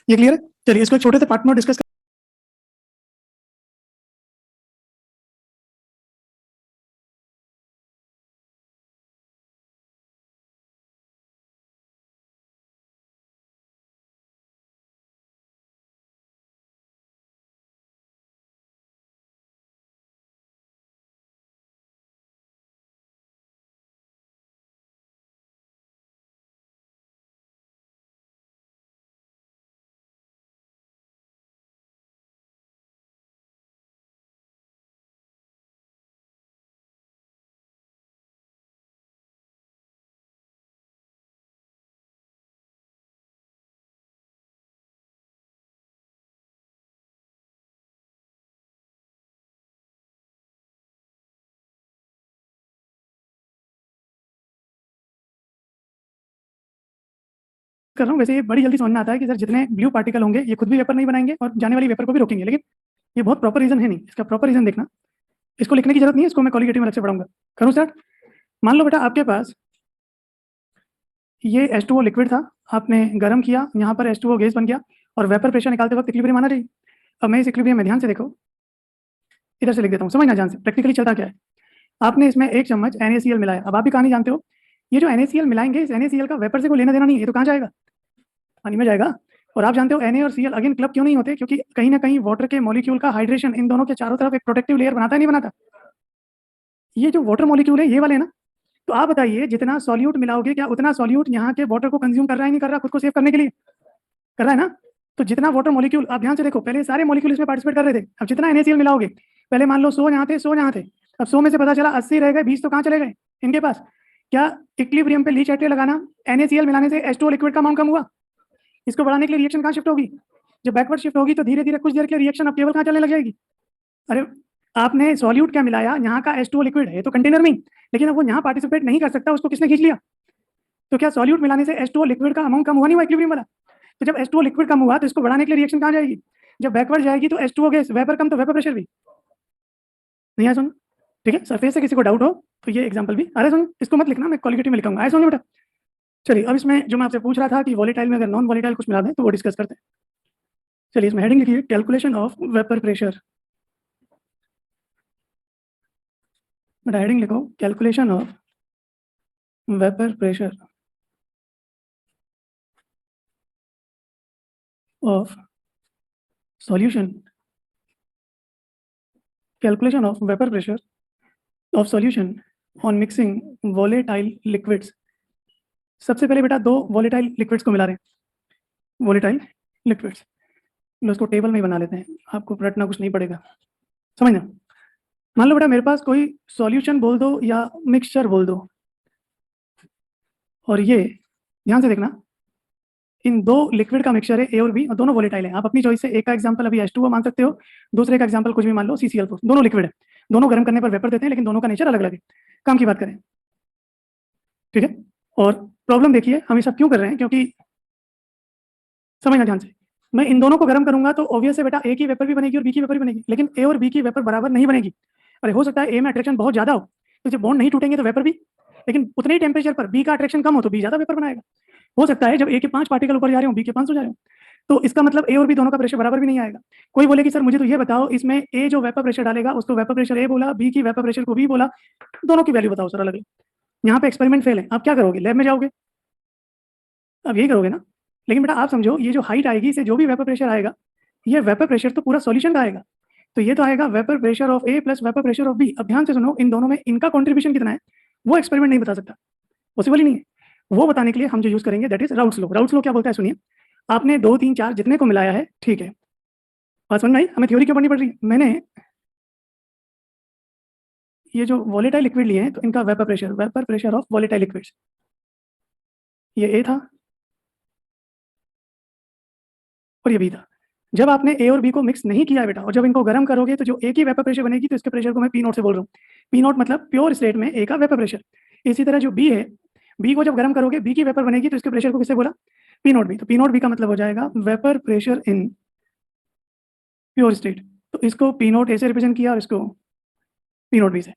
ये क्लियर है? चलिए इसको एक छोटे से पार्ट में डिस्कस कर रहा हूँ। वैसे ये बड़ी जल्दी समझ में आता है कि सर जितने ब्लू पार्टिकल होंगे ये खुद भी वेपर नहीं बनाएंगे और जाने वाली वेपर को भी रोकेंगे, लेकिन ये बहुत प्रॉपर रीजन है नहीं, इसका प्रॉपर रीजन देखना, इसको लिखने की जरूरत नहीं है, इसको मैं कॉलिगेटिव में अलग से पढ़ाऊंगा। करूँ स्टार्ट? मान लो बेटा आपके पास ये H2O लिक्विड था, आपने गर्म किया, यहाँ पर H2O गैस बन गया और वेपर प्रेशर निकालते वक्त इक्विलिब्रियम आना चाहिए। अब मैं इस इक्विलिब्रियम में ध्यान से देखो, इधर से लिख देता हूँ, समझना ध्यान से प्रैक्टिकली चलता क्या है। आपने इसमें 1 चम्मच NaCl मिलाया, अब आप भी कहानी जानते हो, ये जो NaCl मिलाएंगे इस NaCl का वेपर से कोई लेना देना नहीं है, ये तो कहाँ जाएगा? पानी में जाएगा। और आप जानते हो Na और Cl अगेन क्लब क्यों नहीं होते? क्योंकि कहीं ना कहीं वाटर के मॉलिक्यूल का हाइड्रेशन इन दोनों के चारों तरफ एक प्रोटेक्टिव लेयर बनाता है, नहीं बनाता? ये जो वाटर मॉलिक्यूल है ये वाले ना, तो आप बताइए जितना सॉल्यूट मिलाओगे क्या उतना सॉल्यूट यहाँ के वाटर को कंज्यूम कर रहा है नहीं कर रहा, खुद को सेव करने के लिए कर रहा है ना? तो जितना वाटर मॉलिक्यूल, आप ध्यान से देखो, पहले सारे मॉलिक्यूल इसमें पार्टिसिपेट कर रहे थे, अब जितना NaCl मिलाओगे, पहले मान लो 100 यहाँ थे 100 यहाँ थे, अब 100 में से पता चला 80 रह गए, 20 तो कहाँ चले गए इनके पास? क्या इक्विलिब्रियम पे लीच एटे लगाना NaCl मिलाने से H2O लिक्विड का अमाउंट कम हुआ? इसको बढ़ाने के लिए रिएक्शन कहाँ शिफ्ट होगी? जब बैकवर्ड शिफ्ट होगी तो धीरे धीरे कुछ देर के लिए रिएक्शन अब केवल कहाँ चलने लग जाएगी? अरे आपने सॉल्यूट क्या मिलाया, यहाँ का H2O लिक्विड है तो कंटेनर में, लेकिन अब वो यहाँ पार्टिसिपेट नहीं कर सकता, उसको किसने खींच लिया? तो क्या सॉल्यूट मिलाने से H2O लिक्विड का अमाउंट कम हुआ नहीं हुआ इक्विलिब्रियम वाला? तो जब H2O लिक्विड कम हुआ तो इसको बढ़ाने के लिए रिएक्शन कहाँ जाएगी? जब बैकवर्ड जाएगी तो H2O गैस, वेपर कम तो वेपर प्रेशर भी नहीं आया। सुन ठीक है, सरफेस से किसी को डाउट हो तो ये एग्जांपल भी, अरे सुन इसको मत लिखना, मैं क्वालिटेटिव में लिखूंगा, आया समझ बेटा? चलिए अब इसमें जो मैं आपसे पूछ रहा था कि वोलेटाइल में अगर नॉन वोलेटाइल कुछ मिला दें तो वो डिस्कस करते हैं। चलिए इसमें हेडिंग लिखिए calculation of vapour pressure, but heading लिखो calculation of vapour pressure of solution, calculation of vapour pressure of solution on mixing volatile liquids. सबसे पहले बेटा दो वोलेटाइल लिक्विड्स को मिला रहे हैं, वोलेटाइल लिक्विड्स। लो इसको टेबल में ही बना लेते हैं, आपको रटना कुछ नहीं पड़ेगा, समझना। मान लो बेटा मेरे पास कोई सॉल्यूशन बोल दो या मिक्सचर बोल दो, और ये ध्यान से देखना, इन दो लिक्विड का मिक्सचर है ए और बी, और दोनों वोलेटाइल है। आप अपनी चॉइस से एक का एग्जांपल अभी H2O मान सकते हो, दूसरे का एग्जांपल कुछ भी मान लो CCl4। दोनों लिक्विड है, दोनों गर्म करने पर वेपर देते हैं, लेकिन दोनों का नेचर अलग अलग है। काम की बात करें, ठीक है। और प्रॉब्लम देखिए हम ये सब क्यों कर रहे हैं, क्योंकि समझना ध्यान से, मैं इन दोनों को गर्म करूंगा तो ऑब्वियस है बेटा ए की वेपर भी बनेगी और बी की वेपर भी बनेगी, लेकिन ए और बी की वेपर बराबर नहीं बनेगी। अरे हो सकता है ए में अट्रैक्शन बहुत ज्यादा हो, तो जब बॉन्ड नहीं टूटेंगे तो वेपर भी, लेकिन उतने ही टेम्परेचर पर बी का अट्रैक्शन कम हो तो बी ज्यादा वेपर बनाएगा। हो सकता है जब ए के 5 पार्टिकल ऊपर जा रहे हो बी के 500 जा रहे हो, तो इसका मतलब ए और बी दोनों का प्रेशर बराबर भी नहीं आएगा। कोई बोले कि सर मुझे तो ये बताओ, इसमें ए जो वेपर प्रेशर डालेगा उसको वेपर प्रेशर ए बोला, बी की वेपर प्रेशर को बी बोला, दोनों की वैल्यू बताओ सर अलग अलग। यहाँ पे एक्सपेरिमेंट फेल है, आप क्या करोगे, लैब में जाओगे, अब यही करोगे ना। लेकिन बेटा आप समझो, ये जो हाइट आएगी इसे जो भी वेपर प्रेशर आएगा, ये वेपर प्रेशर तो पूरा सॉल्यूशन का आएगा, तो ये तो आएगा vapour pressure of A plus vapour pressure of B. अब ध्यान से सुनो, इन दोनों में इनका कॉन्ट्रीब्यूशन कितना है वो एक्सपेरिमेंट नहीं बता सकता, पॉसिबल ही नहीं है। वो बताने के लिए हम जो यूज करेंगे that is routes law. Routes law क्या बोलता है सुनिए, आपने 2 3 4 जितने को मिलाया है, ठीक है, बात समझ में आई। हमें थ्योरी क्यों पढ़नी पड़ रही है, मैंने ये जो वोलेटाइल लिक्विड लिए हैं तो इनका vapour pressure of volatile liquids, ये ए था और ये बी था। जब आपने ए और बी को मिक्स नहीं किया बेटा, और जब इनको गर्म करोगे तो जो ए की वेपर प्रेशर बनेगी, तो इसके प्रेशर को मैं पी नॉट से बोल रहा हूँ। पी नॉट मतलब प्योर स्टेट में ए का वेपर प्रेशर। इसी तरह जो बी है, बी को जब गर्म करोगे बी की वेपर बनेगी, तो इसके प्रेशर को किससे बोला, पी नॉट बी। तो पी नॉट बी का मतलब हो जाएगा vapour pressure in pure state. तो इसको पी नॉट ए से रिप्रेजेंट किया और इसको पी नॉट बी से।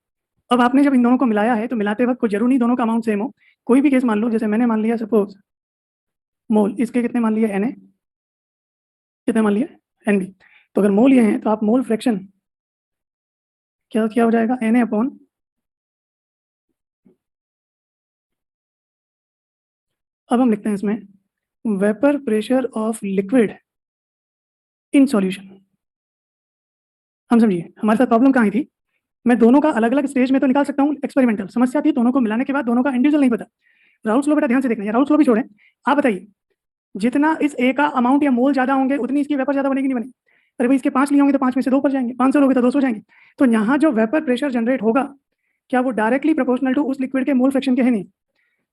अब आपने जब इन दोनों को मिलाया है तो मिलाते वक्त कोई जरूर नहीं दोनों का अमाउंट सेम हो। कोई भी केस मान लो, जैसे मैंने मान लिया सपोज मोल, इसके कितने मान लिए Na, कितने मान लिए Nb। तो अगर मोल ये हैं तो आप मोल फ्रैक्शन क्या क्या हो जाएगा, Na अपॉन, अब हम लिखते हैं इसमें vapour pressure of liquid in solution. हम समझिए हमारे साथ प्रॉब्लम कहाँ आई थी, मैं दोनों का अलग अलग स्टेज में तो निकाल सकता हूँ एक्सपेरिमेंटल, समस्या थी दोनों को मिलाने के बाद दोनों का इंडिविजुअल नहीं पता। राउट्स लॉ बेटा ध्यान से देखना, राउट्स लॉ भी छोड़ें, आप बताइए जितना इस ए का अमाउंट या मोल ज्यादा होंगे उतनी इसकी वेपर ज्यादा बनेगी नहीं बनेगी। अरे भाई इसके 5 लिए होंगे तो 5 में से 2 पर जाएंगे, 500 लोगे तो 200 जाएंगे। तो यहाँ जो वेपर प्रेशर जनरेट होगा, क्या वो डायरेक्टली प्रोपोर्शनल टू उस लिक्विड के मोल फ्रैक्शन के है नहीं।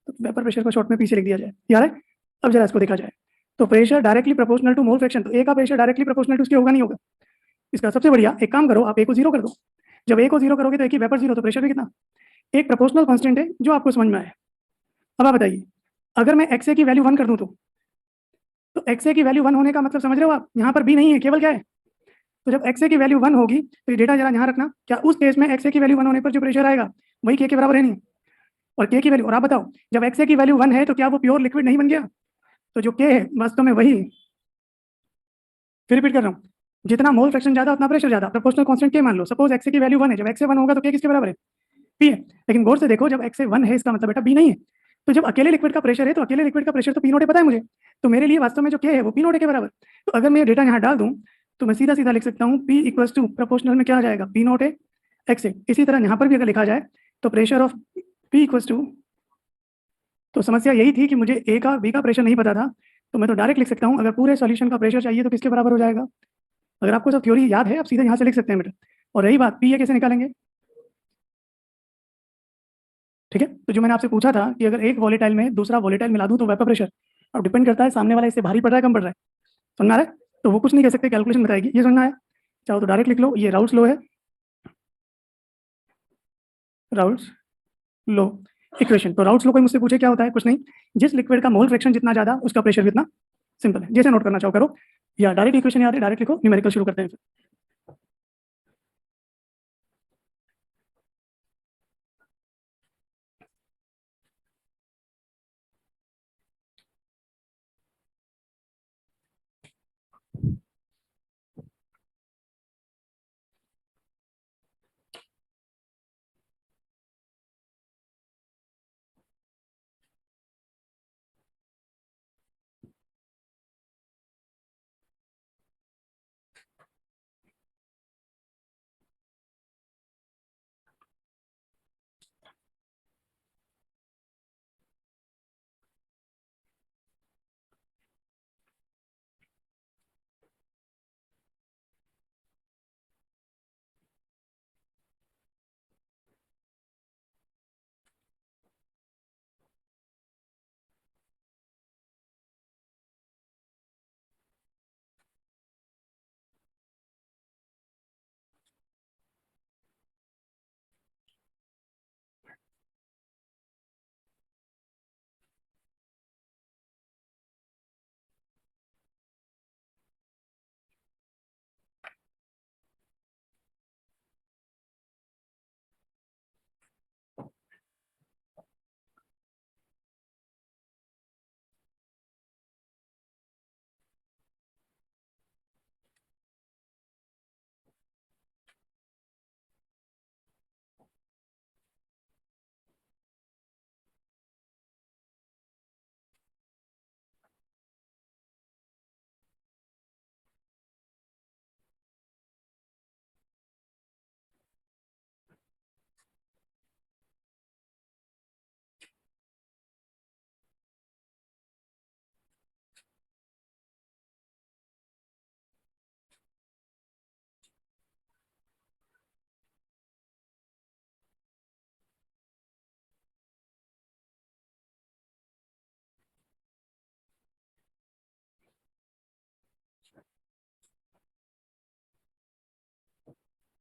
तो वेपर प्रेशर को शॉर्ट में पीछे लिख दिया जाए, यार है। अब जरा इसको देखा जाए, तो pressure directly proportional to mole fraction, तो ए का प्रेशर डायरेक्टली प्रोपोर्शनल टू उसके होगा नहीं होगा। इसका सबसे बढ़िया एक काम करो, आप ए को 0 कर दो। जब ए को 0 करोगे तो ए की वेपर 0, तो प्रेशर भी कितना, एक प्रोपोर्शनल कांस्टेंट है जो आपको समझ में आए। अब आप बताइए अगर मैं एक्स ए की वैल्यू 1 कर दूं तो एक्स ए की वैल्यू 1 होने का मतलब समझ रहे हो आप, यहाँ पर बी नहीं है, केवल क्या है। तो जब एक्स ए की वैल्यू 1 होगी तो ये डेटा जरा यहाँ रखना, क्या उस केस में एक्स ए की वैल्यू 1 होने पर जो प्रेशर आएगा वही के बराबर है नहीं, और के की वैल्यू, और आप बताओ जब एक्स ए की वैल्यू 1 है तो क्या वो प्योर लिक्विड नहीं बन गया। तो जो के है वास्तव में वही, फिर रिपीट कर रहा हूँ, जितना मोल फ्रैक्शन ज्यादा उतना प्रेशर ज्यादा, प्रोपोर्शनल कांस्टेंट के मान लो, सपोज एक्स ए की वैल्यू 1 है, जब एक्स ए 1 होगा तो के किसके बराबर है, पी है। लेकिन गौर से देखो जब एक्स ए 1 है इसका मतलब बेटा बी नहीं है। तो जब अकेले लिक्विड का प्रेशर है तो अकेले लिक्विड का प्रेशर तो पी नोट पता है मुझे, तो मेरे लिए वास्तव में जो के है वो पी नोट के बराबर। तो अगर मैं डेटा यहाँ डाल दूं तो मैं सीधा सीधा लिख सकता हूँ पी इक्वल्स टू प्रोपोर्शनल में क्या आ जाएगा, पी नोट है एक्स ए। इसी तरह यहाँ पर भी अगर लिखा जाए तो pressure of P equals to, तो समस्या यही थी कि मुझे ए का बी का प्रेशर नहीं पता था, तो मैं तो डायरेक्ट लिख सकता हूँ अगर पूरे सॉल्यूशन का प्रेशर चाहिए तो किसके बराबर हो जाएगा। अगर आपको सब थ्योरी याद है आप सीधे यहाँ से लिख सकते हैं बेटा। और रही बात पी ए कैसे निकालेंगे, ठीक है। तो जो मैंने आपसे पूछा था कि अगर एक वोलेटाइल में दूसरा वोलेटाइल मिला दूं तो वेपर प्रेशर, अब डिपेंड करता है सामने वाला इससे भारी पड़ रहा है कम पड़ रहा है, समझ में आ रहा है। तो वो कुछ नहीं कह सकते, कैलकुलेशन बताएगी, ये समझना है। चाहो तो डायरेक्ट लिख लो, ये राउट्स लॉ है, राउट्स लॉ इक्वेशन। तो राउट्स लॉ कोई मुझसे पूछे क्या होता है, कुछ नहीं, जिस लिक्विड का मोल फ्रैक्शन जितना ज्यादा उसका प्रेशर कितना, सिंपल है। जैसे नोट करना चाहो करो, या डायरेक्ट इक्वेशन याद है डायरेक्ट लिखो, न्यूमेरिकल शुरू करते हैं।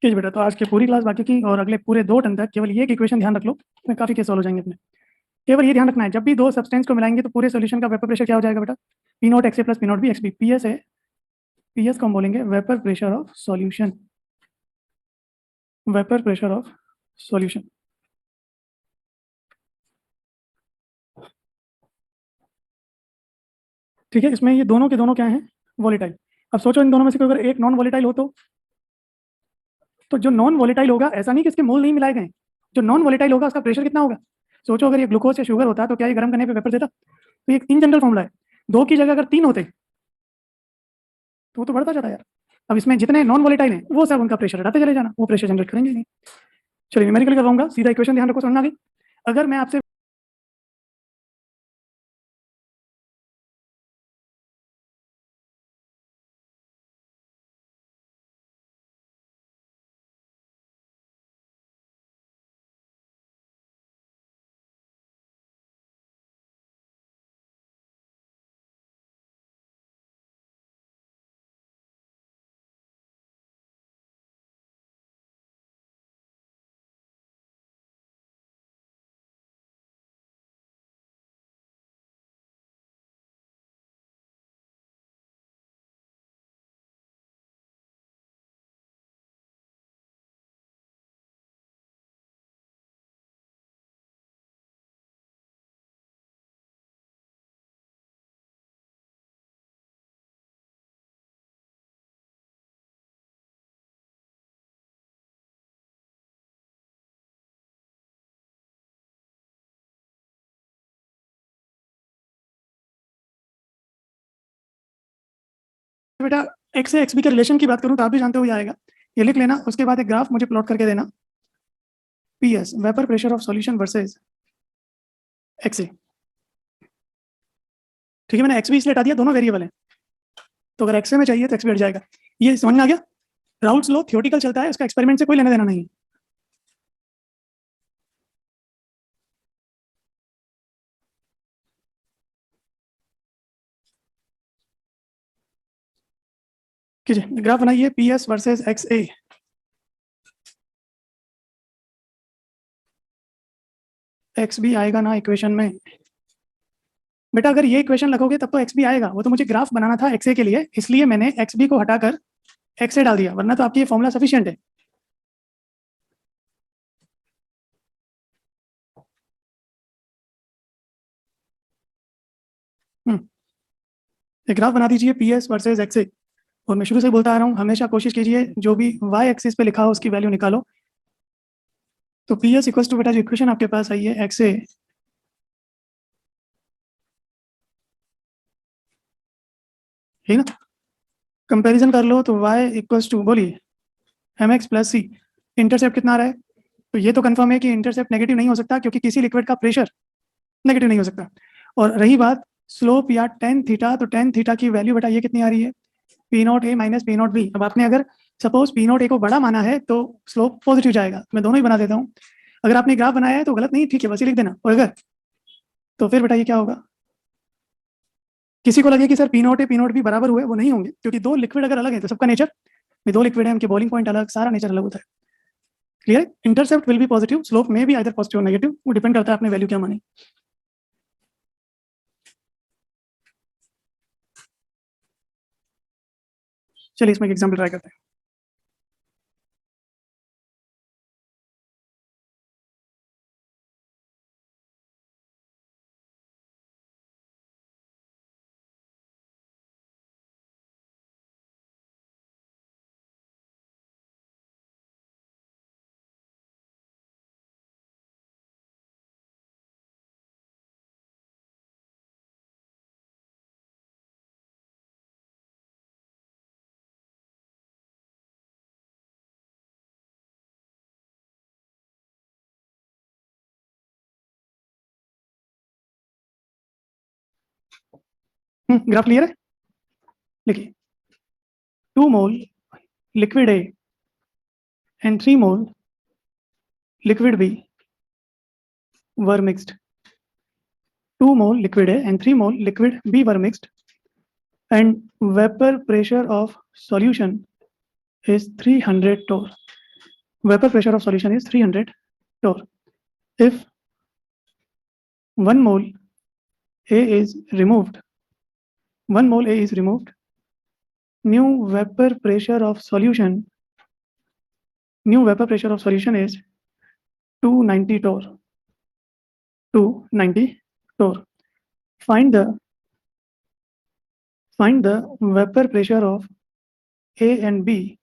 ठीक है बेटा, तो आज की पूरी क्लास बाकी की और अगले पूरे 2 टर्म तक केवल ये एक इक्वेशन ध्यान रख लो, इसमें काफी केस सॉल्व हो जाएंगे अपने। केवल ये ध्यान रखना है, जब भी 2 सब्सटेंस को मिलाएंगे तो पूरे सॉल्यूशन का वेपर प्रेशर क्या हो जाएगा बेटा, P not X A plus P not B X B. PS है, पीएस को हम बोलेंगे vapour pressure of solution, vapour pressure of solution. ठीक है, इसमें ये दोनों के दोनों क्या हैं, वॉलेटाइल। अब सोचो इन दोनों में से कोई अगर एक नॉन वॉलेटाइल हो तो जो नॉन वॉलेटाइल होगा, ऐसा नहीं कि इसके मोल नहीं मिलाए गए, जो नॉन वॉलेटाइल होगा उसका प्रेशर कितना होगा। सोचो अगर ये ग्लूकोज या शुगर होता तो क्या ये गर्म करने पे वेपर देता। तो ये इन जनरल फॉर्मूला है, 2 की जगह अगर 3 होते तो वो तो बढ़ता जाता यार। अब इसमें जितने नॉन वॉलेटाइल हैं वो सब उनका प्रेशर हटाते चले जाना, वो प्रेशर जनरेट करेंगे नहीं। चलिए न्यूमेरिकल करवाऊंगा, सीधा इक्वेशन ध्यान रखो, समझ में आ गई। अगर मैं आपसे बेटा एक्स से एक्स बी के रिलेशन की बात करूं तो आप भी जानते हो ये आएगा, ये लिख लेना। उसके बाद एक ग्राफ मुझे प्लॉट करके देना, PS vapour pressure of solution versus X A. ठीक है, मैंने एक्स बी इसलिए हटा दिया, दोनों वेरिएबल हैं, तो अगर एक्स ए में चाहिए तो एक्स बी हट जाएगा। ये समझ में आ गया। राउल्स लॉ थियोरेटिकल चलता है, उसका एक्सपेरिमेंट से कोई लेना देना नहीं है। कीजिए, ग्राफ बनाइए पी एस वर्सेज एक्स ए। एक्स बी आएगा ना इक्वेशन में बेटा, अगर ये इक्वेशन लगोगे तब तो एक्स बी आएगा। वो तो मुझे ग्राफ बनाना था एक्स ए के लिए, इसलिए मैंने एक्स बी को हटाकर एक्स ए डाल दिया, वरना तो आपकी ये फॉर्मूला सफिशिएंट है। एक ग्राफ बना दीजिए पी एस वर्सेज एक्स ए। और मैं शुरू से बोलता आ रहा हूँ, हमेशा कोशिश कीजिए जो भी वाई एक्सिस पे लिखा हो उसकी वैल्यू निकालो। तो पी एस इक्वल्स टू बेटा जो इक्वेशन आपके पास आई है एक्स ए, ठीक ना, कंपैरिजन कर लो तो y इक्वल्स टू बोलिए एम एक्स प्लस सी। इंटरसेप्ट कितना आ रहा है, तो ये तो कंफर्म है कि इंटरसेप्ट नेगेटिव नहीं हो सकता, क्योंकि किसी लिक्विड का प्रेशर नेगेटिव नहीं हो सकता। और रही बात स्लोप या टेन थीटा, तो टेन थीटा की वैल्यू बेटा ये कितनी आ रही है, P not a minus P not be. अब आपने अगर सपोज पी नॉट ए को बड़ा माना है तो स्लोप पॉजिटिव जाएगा। मैं दोनों ही बना देता हूँ, अगर आपने ग्राफ बनाया है तो गलत नहीं, ठीक है, बस ये लिख देना। और अगर तो फिर बेटा ये क्या होगा, किसी को लगे कि sir P not A P not be बराबर हुए, वो नहीं होंगे, क्योंकि 2 लिक्विड अगर अलग है तो सबका नेचर में 2 लिक्विड है, उनके बॉइलिंग पॉइंट अलग, सारा नेचर अलग होता है। Clear. Intercept will be positive, slope में भी आइदर पॉजिटिव और नेगेटिव, वो डिपेंड करता है आपने वैल्यू क्या मानी। चलिए इसमें एक एग्जांपल ट्राई करते हैं। ग्राफ क्लियर है, लिखिए 2 मोल liquid A and 3 mole liquid B were mixed. 2 mole liquid A and 3 mole liquid B were mixed, and vapor pressure of solution is 300 torr. vapor pressure of solution is 300 torr. If 1 mole A is removed, 1 mole A is removed, new vapor pressure of solution is 290 torr. 290 torr. Find the vapor pressure of A and B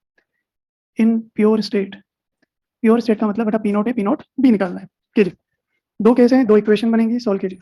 in pure state. Pure state का मतलब बेटा P naught है, P note B निकालना है। कीजिए, दो case हैं, दो इक्वेशन बनेंगी, सॉल्व कीजिए।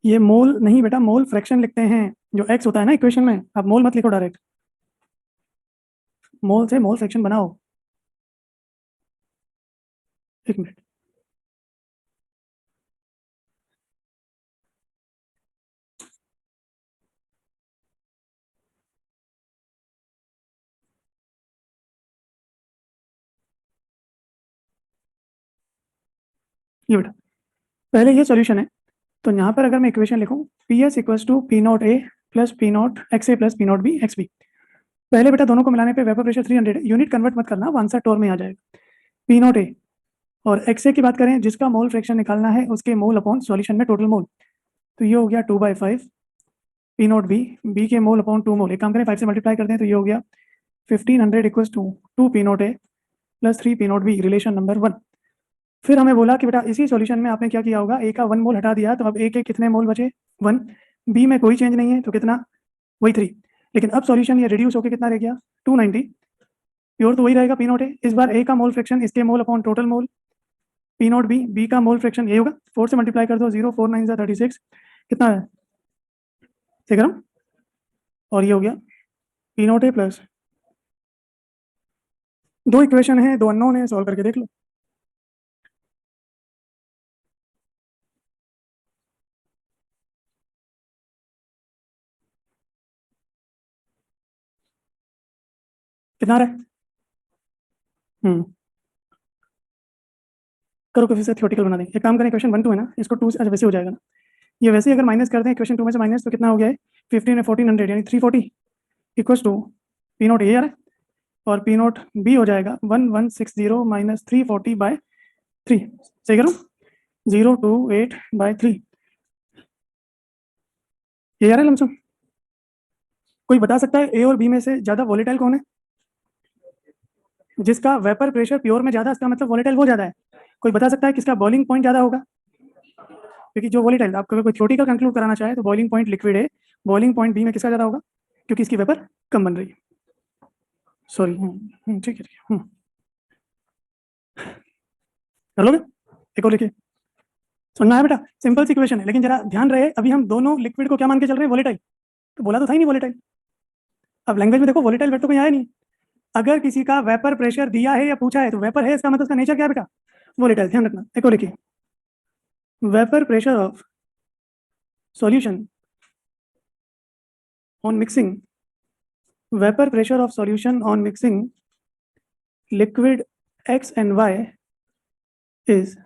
ये मोल नहीं बेटा, मोल फ्रैक्शन लिखते हैं, जो एक्स होता है ना इक्वेशन में, आप मोल मत लिखो डायरेक्ट, मोल से मोल फ्रैक्शन बनाओ। एक मिनट, ये बेटा पहले ये सॉल्यूशन है, तो यहाँ पर अगर मैं इक्वेशन लिखूँ P S equals to P not A plus P not X A plus P not B X B. पहले बेटा दोनों को मिलाने पे वेपर प्रेशर 300 है, यूनिट कन्वर्ट मत करना, वो आंसर टोर में आ जाएगा। पी नॉट ए और एक्स ए की बात करें, जिसका मोल फ्रैक्शन निकालना है उसके मोल अपॉन सॉल्यूशन में टोटल मोल, तो ये हो गया 2/5 पी नॉट बी, बी के मोल अपॉन 2 मोल, एक काम करें 5 से मल्टीप्लाई करते हैं, तो ये हो गया 1500 equals to 2 P not A plus 3 P not B, relation number 1। फिर हमें बोला कि बेटा इसी सॉल्यूशन में आपने क्या किया होगा, ए का 1 मोल हटा दिया, तो अब ए के कितने मोल बचे 1, बी में कोई चेंज नहीं है तो कितना वही 3, लेकिन अब सॉल्यूशन ये रिड्यूस होकर कितना रह गया 290, प्योर तो वही रहेगा पी नॉट ए, इस बार ए का मोल फ्रैक्शन इसके mole upon total mole, P not B, B का मोल फ्रैक्शन ये होगा, 4 से मल्टीप्लाई कर दो, 0 4 9 36, कितना है ठीक है ना, और ये हो गया पी नॉट ए प्लस, दो इक्वेशन है, दो अननोन है, सॉल्व करके देख लो। कितना आ रहा है करो, फिर से थ्योरेटिकल बना देंगे, एक काम करें, इक्वेशन 1 2 है ना, इसको 2 से अच्छा वैसे हो जाएगा ना, ये वैसे ही अगर माइनस करते हैं इक्वेशन 2 में से माइनस, तो कितना हो गया है 15 है 1400 यानी 340 equals to P not A आ रहा है, और पी नॉट बी हो जाएगा 1160 माइनस 340/3, सही करूँ, 028/3 ये आ रहा है लमसम। कोई बता सकता है ए और बी में से ज्यादा वोलेटाइल कौन है? जिसका वेपर प्रेशर प्योर में ज्यादा, इसका मतलब वोलेटाइल वो ज्यादा है। कोई बता सकता है किसका बॉइलिंग पॉइंट ज्यादा होगा? क्योंकि जो वोलेटाइल, आपको अगर कोई थ्योरेटिकल कंक्लूड कराना चाहे तो बॉइलिंग पॉइंट लिक्विड है, बॉइलिंग पॉइंट बी में किसका ज्यादा होगा? क्योंकि इसकी वेपर कम बन रही है। सॉरी, ठीक है, ठीक है। कर लोगे? एक और लिखिए। समझ में आया बेटा? सिंपल सी इक्वेशन है, लेकिन जरा ध्यान रहे अभी हम दोनों लिक्विड को क्या मान के चल रहे हैं? वोलेटाइल। तो बोला तो था ही नहीं वोलेटाइल। अब लैंग्वेज में देखो, वोलेटाइल वर्ड तो कहीं आया नहीं। अगर किसी का वेपर प्रेशर दिया है या पूछा है तो वेपर है, इसका मतलब उसका नेचर क्या है बेटा? वोलेटाइल। ध्यान रखना। एक और लिखिए, vapour pressure of solution on mixing, vapour pressure of solution on mixing liquid X and Y is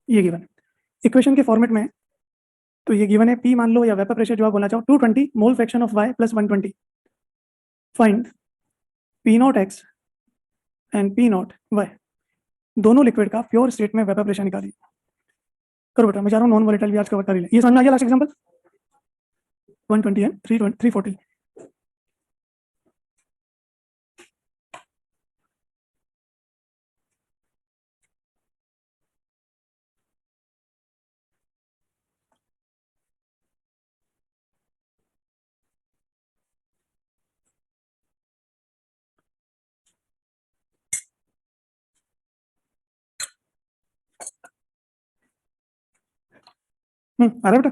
ये गिवन है इक्वेशन के फॉर्मेट में। तो ये गिवन है P मान लो, या वेपर प्रेशर जो आप बोलना चाहो, 220 मोल fraction of Y plus 120। Find P not X and P not Y, दोनों लिक्विड का प्योर स्टेट में वेपर प्रेशर निकालिए। करो बेटा, मैं चाह रहा हूँ नॉन वोलेटाइल भी आज कवर कर ही ले। ये समझ में आ गया लास्ट एग्जांपल? 120 है, 340। आ रहा है बेटा?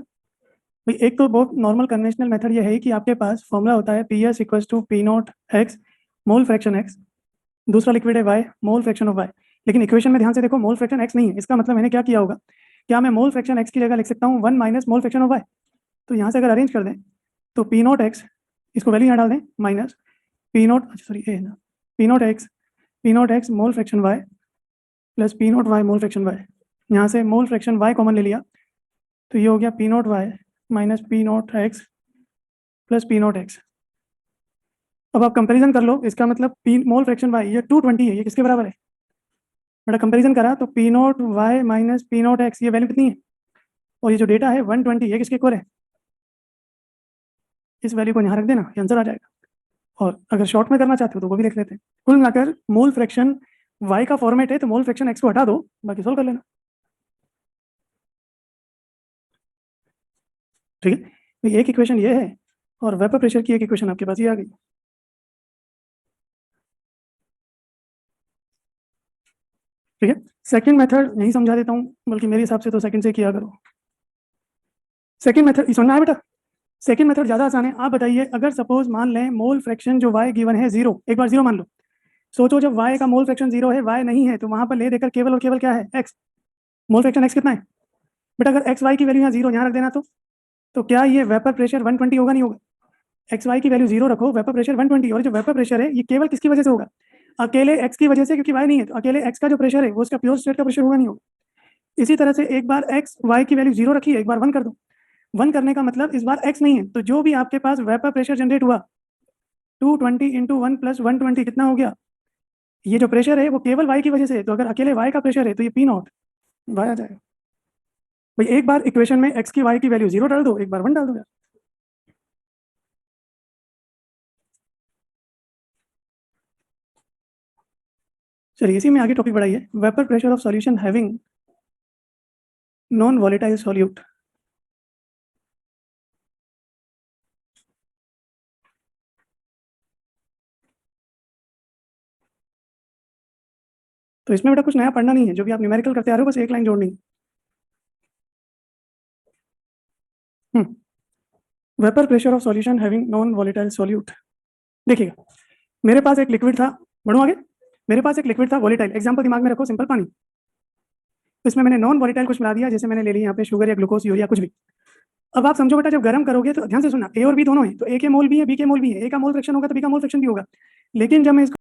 भाई एक तो बहुत नॉर्मल कन्वेंशनल मेथड ये है कि आपके पास फॉर्मूला होता है P S equals to P not X mole fraction X, दूसरा लिक्विड है Y mole fraction of Y. लेकिन इक्वेशन में ध्यान से देखो, मोल फ्रैक्शन एक्स नहीं है। इसका मतलब मैंने क्या किया होगा? क्या मैं मोल फ्रैक्शन एक्स की जगह लिख सकता हूँ 1 minus mole fraction of Y? तो यहाँ से अगर अरेंज कर दें तो पी नॉट एक्स, इसको वैल्यू यहाँ डाल दें, माइनस पी नॉट, अच्छा सॉरी ए ना, P not X mole fraction Y plus P naught Y mole fraction Y. यहाँ से मोल फ्रैक्शन वाई कॉमन ले लिया तो ये हो गया P naught Y minus P not X plus P not X. अब आप कंपैरिजन कर लो, इसका मतलब पी मोल फ्रैक्शन वाई ये 220 है, ये किसके बराबर है? बड़ा कंपैरिजन करा तो P naught Y minus P not X, ये वैल्यू कितनी है? और ये जो डेटा है 120, ये किसके इक्वल है? इस वैल्यू को यहाँ रख देना, ये आंसर आ जाएगा। और अगर शॉर्ट में करना चाहते हो तो वो भी लिख लेते हैं। कुल मिलाकर मोल फ्रैक्शन वाई का फॉर्मेट है, तो मोल फ्रैक्शन एक्स को हटा दो, बाकी सोल्व कर लेना। ठीक है, तो एक इक्वेशन ये है और वेपर प्रेशर की एक इक्वेशन आपके पास ये आ गई। ठीक है, सेकंड मेथड नहीं समझा देता हूँ, बल्कि मेरे हिसाब से तो सेकंड से किया करो। सेकंड मेथड समझना है बेटा? सेकंड मेथड ज्यादा आसान है। आप बताइए, अगर सपोज मान लें मोल फ्रैक्शन जो y गिवन है जीरो, एक बार जीरो मान लो। सोचो जब y का मोल फ्रैक्शन जीरो है, y नहीं है, तो वहां पर ले देकर केवल और केवल क्या है? x। मोल फ्रैक्शन x कितना है बेटा? अगर एक्स वाई की वैल्यू यहाँ जीरो यहाँ रख देना तो क्या ये वेपर प्रेशर 120 होगा? नहीं होगा। एक्स वाई की वैल्यू जीरो रखो, वेपर प्रेशर 120। और जो वेपर प्रेशर है ये केवल किसकी वजह से होगा? अकेले x की वजह से, क्योंकि y नहीं है। तो अकेले x का जो प्रेशर है वो उसका प्योर स्टेट का प्रेशर होगा? नहीं होगा। इसी तरह से एक बार x y की वैल्यू जीरो रखी है, एक बार वन कर दो। वन करने का मतलब इस बार x नहीं है, तो जो भी आपके पास वेपर प्रेशर जनरेट हुआ 220 इंटू वन प्लस 120 कितना हो गया? ये जो प्रेशर है वो केवल y की वजह से है, तो अगर अकेले y का प्रेशर है तो ये पी नॉट y आ जाएगा। भाई एक बार इक्वेशन में x की y की वैल्यू जीरो डाल दो, एक बार वन डाल दो यार। चलिए इसी में आगे टॉपिक बढ़ाइए, vapour pressure of solution having non volatile solute. तो इसमें बेटा कुछ नया पढ़ना नहीं है, जो भी आप न्यूमेरिकल करते आ रहे हो बस एक लाइन जोड़नी है। Vapour pressure of solution having non volatile solute. देखिएगा, मेरे पास एक लिक्विड था, बढ़ो आगे। मेरे पास एक लिक्विड था वॉलेटाइल, एग्जांपल दिमाग में रखो, सिंपल पानी। तो इसमें मैंने नॉन वॉलेटाइल कुछ मिला दिया, जैसे मैंने ले ली यहाँ पे शुगर या ग्लूकोज यूरिया कुछ भी। अब आप समझो बेटा, जब गर्म करोगे तो ध्यान से सुनना, ए और बी दोनों है, तो ए के मोल भी है बी के मोल भी है, ए का मोल फ्रैक्शन होगा तो बी का मोल फ्रैक्शन भी होगा। लेकिन जब मैं इसको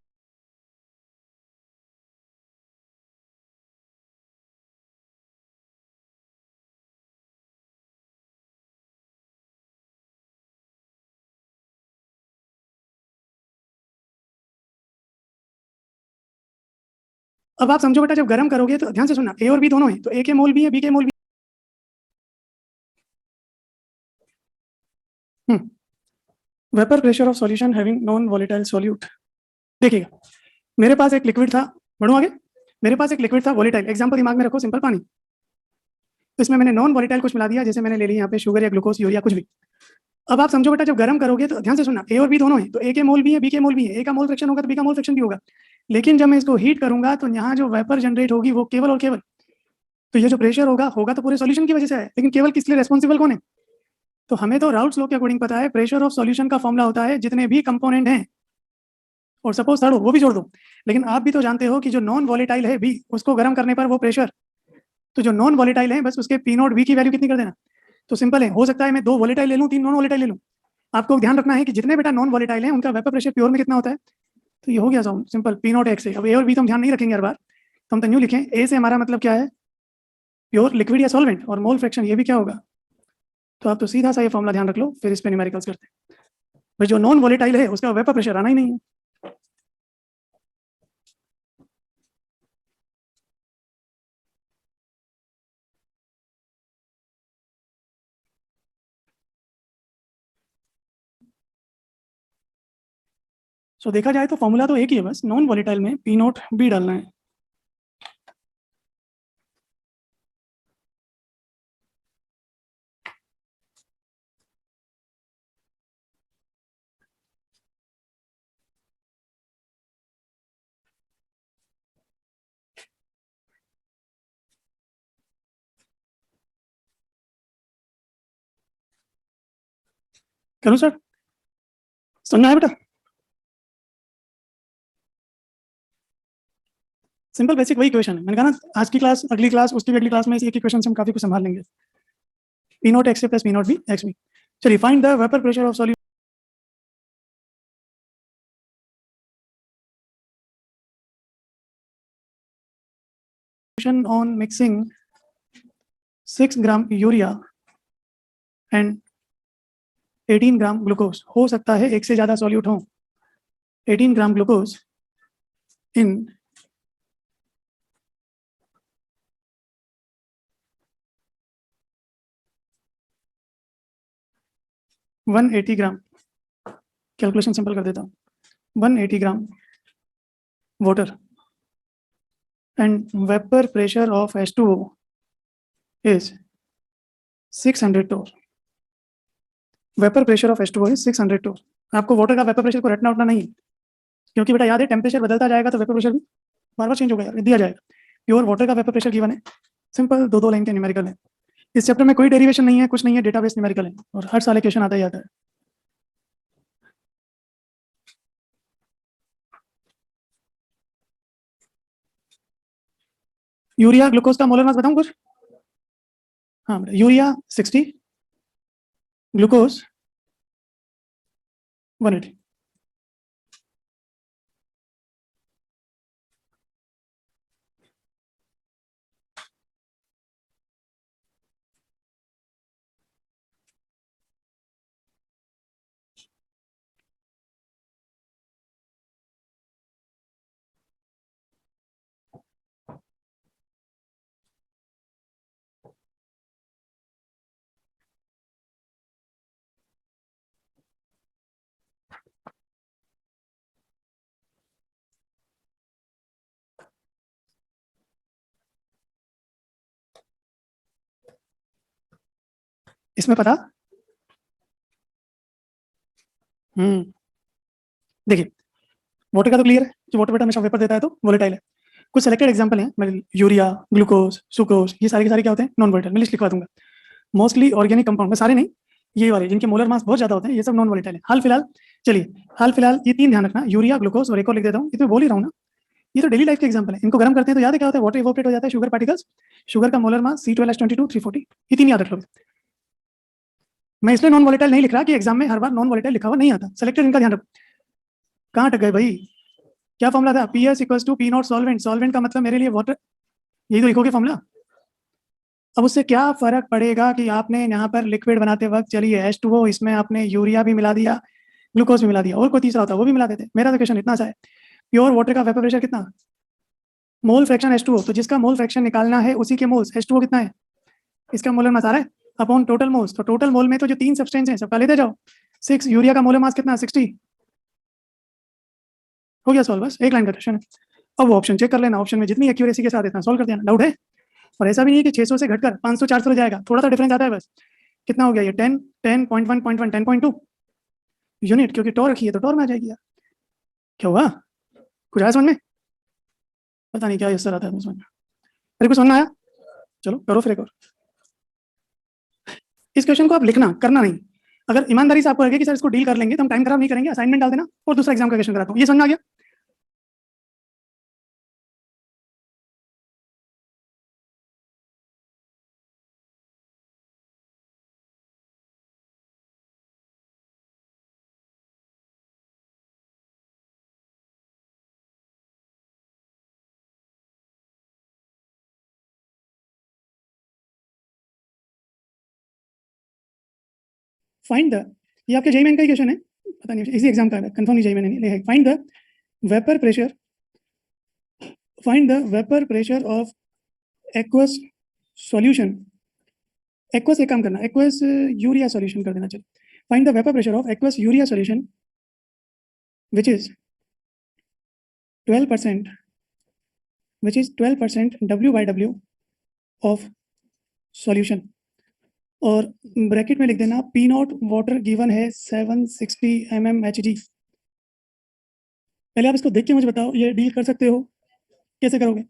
अब आप समझो बेटा, जब गर्म करोगे तो ध्यान से सुनना, ए और बी दोनों है, तो ए के मोल भी है, बी के मोल भी। Vapour pressure of solution having non volatile solute. देखिएगा, मेरे पास एक लिक्विड था, बढ़ो आगे। मेरे पास एक लिक्विड था वॉलेटाइल, एग्जांपल दिमाग में रखो, सिंपल पानी। तो इसमें मैंने नॉन वॉलेटाइल कुछ मिला दिया, जैसे मैंने ले ली यहाँ पे शुगर या ग्लूकोज, यूरिया, कुछ भी। अब आप समझो बेटा, जब गर्म करोगे तो ध्यान से सुनना, ए और बी दोनों है, तो ए के मोल भी है, बी के मोल भी है। ए का मोल फ्रैक्शन होगा तो बी का मोल फ्रैक्शन भी होगा। लेकिन जब मैं इसको हीट करूंगा तो यहाँ जो वेपर जनरेट होगी वो केवल और केवल, तो ये जो प्रेशर होगा होगा तो पूरे सॉल्यूशन की वजह से है, लेकिन केवल किस लिए रेस्पॉन्सिबल कौन है? तो हमें तो राउल्ट्स लॉ के अकॉर्डिंग पता है, प्रेशर ऑफ सॉल्यूशन का फॉर्मूला होता है जितने भी कंपोनेंट हैं, और सपोज थर्ड हो वो भी जोड़ दो। लेकिन आप भी तो जानते हो कि जो नॉन वॉलेटाइल है बी, उसको गर्म करने पर वो प्रेशर, तो जो नॉन वॉलेटाइल है बस उसके पी नॉट बी की वैल्यू कितनी कर देना। तो सिंपल है, हो सकता है मैं 2 वॉलेटाइल ले लूँ, 3 नॉन वॉलेटाइल ले लूँ। आपको ध्यान रखना है कि जितने बेटा नॉन वॉलेटाइल हैं उनका वेपर प्रेशर प्योर में कितना होता है। तो ये हो गया सिंपल, पी नॉट एक्स है। अब ए और बी तो हम ध्यान नहीं रखेंगे हर बार, तो हम तो न्यू लिखें, ए से हमारा मतलब क्या है, प्योर लिक्विड या सॉल्वेंट, और मोल फ्रैक्शन ये भी क्या होगा। तो आप तो सीधा सा ये फॉर्मूला ध्यान रख लो, फिर इस पे न्यूमेरिकल्स करते हैं। भाई जो नॉन वॉलेटाइल है उसका वेपर प्रेशर आना ही नहीं है। सो देखा जाए तो फॉर्मूला तो एक ही है, बस नॉन वॉलेटाइल में पी नॉट बी डालना है। करूँ सर? सुनना है बेटा, सिंपल बेसिक वही इक्वेशन है। मैंने कहा ना, आज की क्लास, अगली क्लास, उसकी भी अगली क्लास में इस एक इक्वेशन से हम काफी कुछ संभाल लेंगे। P not X plus P not B X B. चलिए, find the vapour pressure of solution on mixing 6 gram urea and 18 gram glucose. हो सकता है एक से ज्यादा सॉल्यूट हो। 18 gram glucose in 180 gram, calculation simple कर देता हूँ, 180 gram water and vapor pressure of H2O is 600 torr. Vapour pressure of H2O is 600 torr. आपको वाटर का वेपर प्रेशर को रटना उठना नहीं है, क्योंकि बेटा याद है टेम्परेचर बदलता जाएगा तो वेपर प्रेशर भी बार बार चेंज होगा, दिया जाएगा। प्योर वाटर का वेपर प्रेशर गिवन है, सिंपल 2 लाइन के न्यूमेरिकल है। इस चैप्टर में कोई डेरिवेशन नहीं है, कुछ नहीं है, डेटाबेस न्यूमेरिकल है, और हर साल क्वेश्चन आता ही आता है। यूरिया ग्लूकोज का मोलर मास बताऊं कुछ? हाँ बेटा, यूरिया 60, ग्लूकोज 180। इसमें पता, देखिए वाटर का तो क्लियर है कि वाटर बेटा हमेशा वेपर देता है तो वोलेटाइल है। कुछ सेलेक्टेड एग्जांपल हैं, मैं यूरिया, ग्लूकोज, सुक्रोज, ये सारे के सारे क्या होते हैं, नॉन वोलेटाइल। मैं लिस्ट लिखवा दूंगा। मोस्टली ऑर्गेनिक कंपाउंड में, सारे नहीं, ये वाले जिनके मोलर मास बहुत ज्यादा होते हैं, ये सब नॉन वोलेटाइल है। हाल फिलहाल, चलिए हाल फिलहाल ये 3 ध्यान रखना, यूरिया, ग्लूकोज और एक और लिख देता हूँ, ये तो बोल ही रहा हूँ ना, ये तो डेली लाइफ के एग्जांपल है। इनको गर्म करते हैं तो याद है क्या होता है, वाटर इवोपरेट हो जाता है, शुगर पार्टिकल्स, शुगर का मोलर मास C12H22 340, ये 3 याद रख लो। मैं इसलिए नॉन वोलेटाइल नहीं लिख रहा कि एग्जाम में हर बार नॉन वोलेटाइल लिखा हुआ नहीं आता, सेलेक्टेड इनका ध्यान रखो। कहाँ अटक गए भाई, क्या फॉर्मूला था, P S equal to P naught solvent. Solvent का मतलब मेरे लिए वाटर, यही तो लिखोगे फॉर्मूला। अब उससे क्या फर्क पड़ेगा कि आपने यहाँ पर लिक्विड बनाते वक्त, चलिए H2O, इसमें आपने यूरिया भी मिला दिया, ग्लूकोज भी मिला दिया, और कोई तीसरा होता वो भी मिला देते। मेरा तो क्वेश्चन इतना सा है, प्योर वाटर का वेपर प्रेशर कितना, मोल फ्रैक्शन H2O, तो जिसका मोल फ्रैक्शन निकालना है उसी के मोल्स H2O कितना है, इसका मोलर मास आ रहा है अपॉन टोटल मोल्स, तो टोटल मोल में तो जो 3 सब्सटेंस हैं सबका लेते जाओ। 6 यूरिया का मोलर मास कितना, 60। हो गया सॉल्व, बस एक लाइन का क्वेश्चन है। अब वो ऑप्शन चेक कर लेना, ऑप्शन में जितनी एक्यूरेसी के साथ इतना सॉल्व कर देना, डाउट है। और ऐसा भी नहीं है कि 600 से घटकर 500 400 हो जाएगा, थोड़ा सा डिफरेंस आता है बस। कितना हो गया ये 10 10.1.1 10.2 यूनिट, क्योंकि टॉर रखी है तो टॉर में आ जाएगी यार। क्या हुआ, कुछ आया समझ में? पता नहीं क्या ये सर आता है समझ में। अरे कुछ समझ में आया? चलो करो फिर एक और। इस क्वेश्चन को आप लिखना, करना नहीं। अगर ईमानदारी से आपको लगे कि सर इसको डील कर लेंगे तो हम टाइम खराब नहीं करेंगे, असाइनमेंट डाल देना और दूसरा एग्जाम का क्वेश्चन कराता हूँ। ये समझ में आ गया? फाइंड द, ये आपके जेईई मेन का ही क्वेश्चन है, पता नहीं इसी एग्जाम का है, कंफर्म नहीं जेईई मेन नहीं है। Find the vapour pressure, find the vapour pressure of aqueous solution. Aqueous एक काम करना, एक्वस यूरिया सॉल्यूशन कर देना। चलो find the vapour pressure of aqueous urea solution which is 12%, which is 12% W by W of solution। और bracket में लिख देना पी नॉट वाटर गिवन है 760 mmHg। पहले आप इसको देख के मुझे बताओ, ये डील कर सकते हो? कैसे करोगे?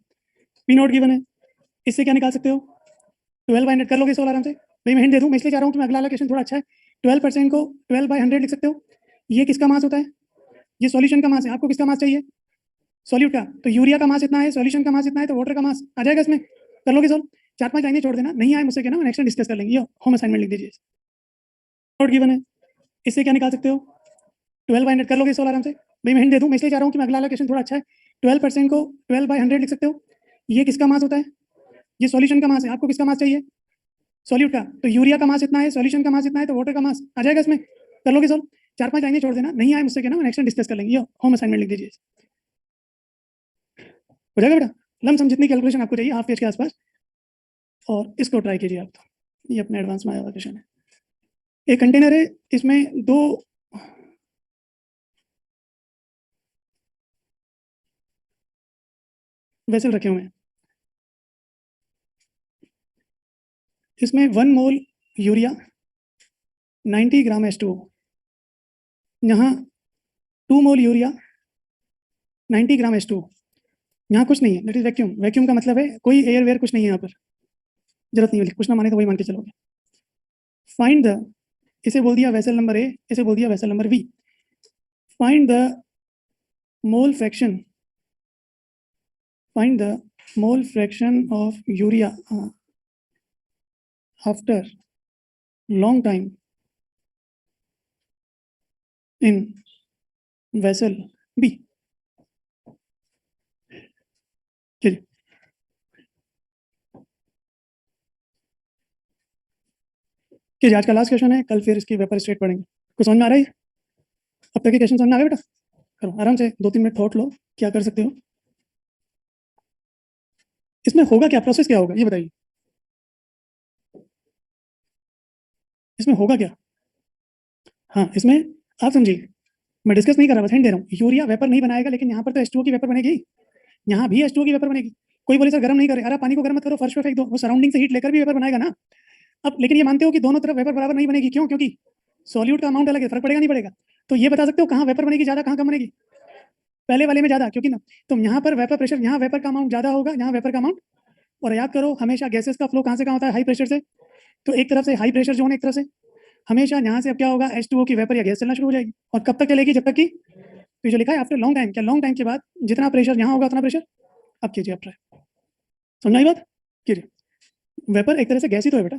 पी नॉट गिवन है, इससे क्या निकाल सकते हो? 12/100 कर लोगे इसको आराम से। भाई मैं हिंट दे दूँ, मैं इसलिए चाह रहा हूँ कि मैं अगला वाला क्वेश्चन थोड़ा अच्छा है। 12% को 12/100 लिख सकते हो। ये किसका मास होता है? ये सॉल्यूशन का मास है। आपको किसका मास चाहिए? सॉल्यूट का। तो यूरिया का मास इतना है, सॉल्यूशन का मास इतना है, तो वाटर का मास आ जाएगा इसमें। कर लोगे सॉल्व? 4-5 लाइनें छोड़ देना, नहीं आए मुझसे कहना, नेक्स्ट टाइम डिस्कस कर लेंगे। ये होम असाइनमेंट लिख दीजिए। नोट गिवन है, इससे क्या निकाल सकते हो? 12/100 कर लोगे सॉल्व आराम से। भाई मैं हिंट दे दूँ, मैं इसलिए चाह रहा हूँ कि मैं अगला वाला क्वेश्चन थोड़ा अच्छा है। 12% को 12/100 लिख सकते हो। ये किसका मास होता है? ये सॉल्यूशन का मास है। आपको किसका मास चाहिए? सॉल्यूट का। तो यूरिया का मास इतना है, सॉल्यूशन का मास इतना है, तो वाटर का मास आ जाएगा इसमें। कर लोगे सॉल्व? 4-5 लाइनें छोड़ देना, नहीं आए मुझसे कहना, नेक्स्ट टाइम डिस्कस कर लेंगे। ये होम असाइनमेंट लिख दीजिए। हो जाएगा बेटा? लमसम जितनी कैलकुलेशन आपको चाहिए हाफ पेज के आसपास, और इसको ट्राई कीजिए आप। तो ये अपने एडवांस में आया हुआ क्वेश्चन है। एक कंटेनर है, इसमें 2 वेसल रखे हुए हैं। इसमें 1 मोल यूरिया, 90 ग्राम H2O। यहाँ 2 मोल यूरिया, 90 ग्राम H2O। यहाँ कुछ नहीं है, दैट इज वैक्यूम। वैक्यूम का मतलब है कोई एयर वेयर कुछ नहीं है यहाँ पर, जरूरत नहीं है, कुछ ना माने तो वही मान के चलोगे। फाइंड द, इसे बोल दिया वेसल नंबर ए, इसे बोल दिया vessel number B. Find the mole fraction, find the mole fraction of urea after long time in vessel B. चलिए चलिए, आज का लास्ट क्वेश्चन है, कल फिर इसकी वेपर स्टेट पढ़ेंगे। कुछ समझ में आ रहा है? अब तक के क्वेश्चन समझ में आ गए बेटा? करो आराम से, 2-3 मिनट थॉट लो, क्या कर सकते हो। इसमें होगा क्या, प्रोसेस क्या होगा ये बताइए। इसमें होगा क्या? हाँ, इसमें आप समझिए, मैं डिस्कस नहीं कर रहा, बस हिंट दे रहा हूँ। यूरिया वेपर नहीं बनाएगा, लेकिन यहाँ पर तो H2O की वेपर बनेगी। यहाँ भी H2O की वेपर बनेगी। कोई बोले सर गर्म नहीं करे, अरे पानी को गर्म मत करो, फर्श पे फेंक दो, वो सराउंडिंग से हीट लेकर भी वेपर बनाएगा ना। अब लेकिन ये मानते हो कि दोनों तरफ वेपर बराबर नहीं बनेगी, क्यों? क्योंकि सॉल्यूट का अमाउंट अलग है, फर्क पड़ेगा नहीं पड़ेगा? तो ये बता सकते हो कहाँ वेपर बनेगी ज्यादा, कहाँ कम बनेगी? पहले वाले में ज्यादा, क्योंकि ना तो यहाँ पर वेपर प्रेशर, यहाँ वेपर का अमाउंट ज्यादा होगा, यहाँ वेपर का अमाउंट। और याद करो हमेशा गैसेस का फ्लो कहाँ से कहाँ होता है? हाई प्रेशर से। तो एक तरफ से हाई प्रेशर जोन, एक तरफ से हमेशा यहाँ से अब क्या होगा, H2O की वेपर या गैस चलना शुरू हो जाएगी। और कब तक चलेगी? जब तक कि, तो जो लिखा है आफ्टर लॉन्ग टाइम, क्या लॉन्ग टाइम के बाद जितना प्रेशर यहाँ होगा उतना प्रेशर। अब कीजिए आप ट्राई, समझ आई बात? कीजिए। वेपर एक तरह से गैस ही तो है बेटा।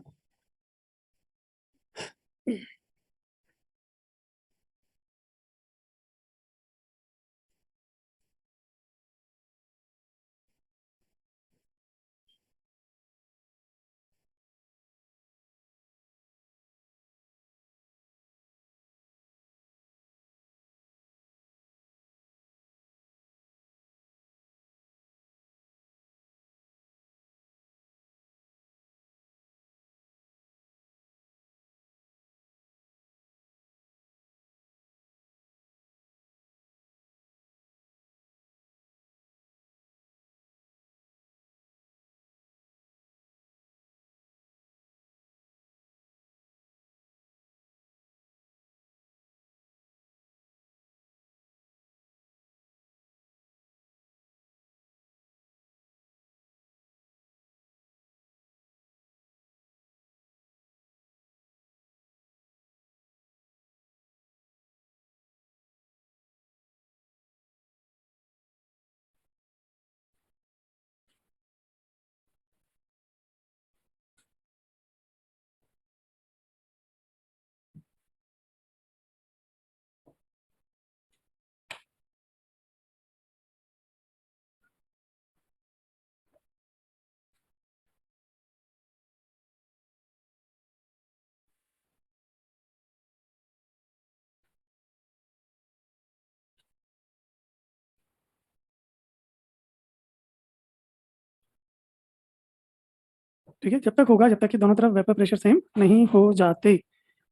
ठीक है, जब तक होगा जब तक कि दोनों तरफ वेपर प्रेशर सेम नहीं हो जाते।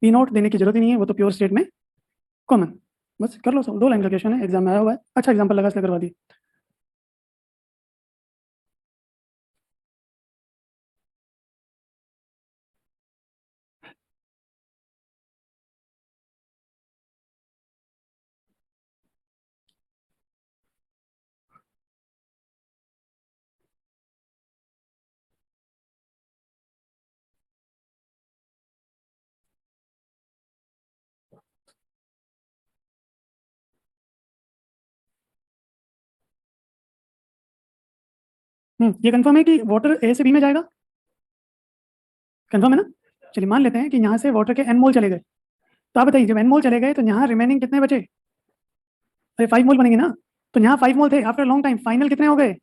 पी नॉट देने की जरूरत ही नहीं है, वो तो प्योर स्टेट में कॉमन। बस कर लो सब, 2 लाइन का क्वेश्चन है, एग्जाम में आया हुआ है, अच्छा एग्जाम्पल लगा इसलिए करवा दी। ये कंफर्म है कि वाटर ए से बी में जाएगा, कंफर्म है ना? चलिए मान लेते हैं कि यहाँ से वाटर के एन मोल चले गए, तो आप बताइए जब एन मोल चले गए तो यहाँ रिमेनिंग कितने बचे? अरे 5 मोल बनेंगे ना, तो यहाँ 5 मोल थे, आफ्टर लॉन्ग टाइम फाइनल कितने हो गए?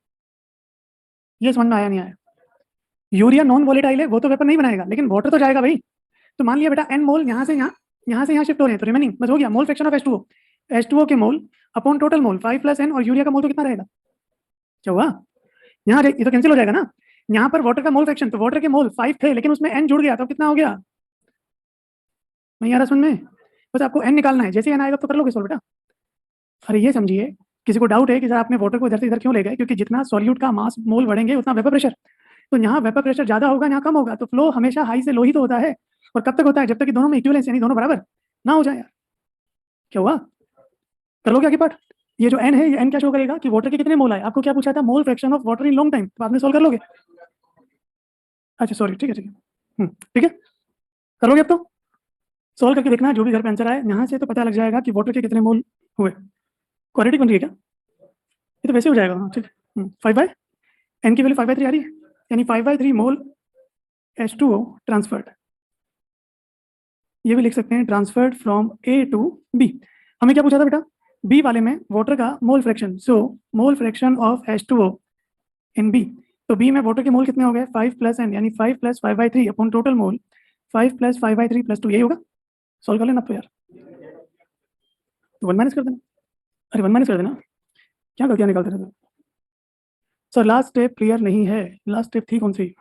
ये समझ में आया नहीं आया? यूरिया नॉन वोलेटाइल है, वो तो वेपर नहीं बनाएगा, लेकिन वाटर तो जाएगा भाई। तो मान लिया बेटा एन मोल यहाँ से यहाँ शिफ्ट हो रहे हैं, तो रिमेनिंग बस हो गया मोल फ्रैक्शन ऑफ H2O के मोल अपॉन टोटल मोल 5 + n, और यूरिया का मोल तो कितना रहेगा? क्या हुआ? यहाँ ये तो कैंसिल हो जाएगा ना, यहाँ पर वाटर का मोल फ्रैक्शन, तो वाटर के मोल 5 थे लेकिन उसमें n जुड़ गया, तो कितना हो गया? नहीं आ रहा समझ में? बस आपको n निकालना है, जैसे n आएगा तो कर लोगे सॉल्व बेटा। अरे ये समझिए, किसी को डाउट है कि सर आपने वाटर को इधर से इधर क्यों ले गए, क्योंकि जितना सॉल्यूट का मास मोल बढ़ेंगे उतना वेपर प्रेशर, तो यहाँ वेपर प्रेशर ज्यादा होगा, यहाँ कम होगा, तो फ्लो हमेशा हाई से लो ही तो होता है। और कब तक होता है? जब तक कि दोनों में इक्विवेलेंस यानी दोनों बराबर ना हो जाए यार। क्या हुआ? कर लोगे आगे पार्ट? ये जो n है, ये n क्या शो करेगा कि वाटर के कितने मोल आए? आपको क्या पूछा था? मोल fraction of water in long time, तो बाद में सॉल्व कर लोगे। अच्छा सॉरी, ठीक है ठीक है, ठीक है, कर लोगे अब तो। सॉल्व करके देखना, जो भी घर पे आंसर आए यहाँ से तो पता लग जाएगा कि वाटर के कितने मोल हुए। क्वाड्रेटिक बन रही है क्या? ये तो वैसे हो जाएगा, हाँ ठीक है। 5/, n की वैल्यू 5/3 आ रही है, यानी 5/3 मोल H2O ट्रांसफर्ड। ये भी लिख सकते हैं transferred from A to B। हमें क्या पूछा था बेटा? B वाले में वाटर का mole fraction, so mole fraction of H2O in B। तो B में वाटर के मोल कितने हो गए? 5 + n, यानी 5 + 5/3 अपॉन टोटल मोल 5 + 5/3 + 2, यही होगा। सॉल्व कर लेना तो यार, तो 1 माइनस कर देना। अरे 1 माइनस कर देना, क्या गलतियाँ निकालते रहते हो सर? लास्ट स्टेप क्लियर नहीं है, लास्ट स्टेप थी कौन सी?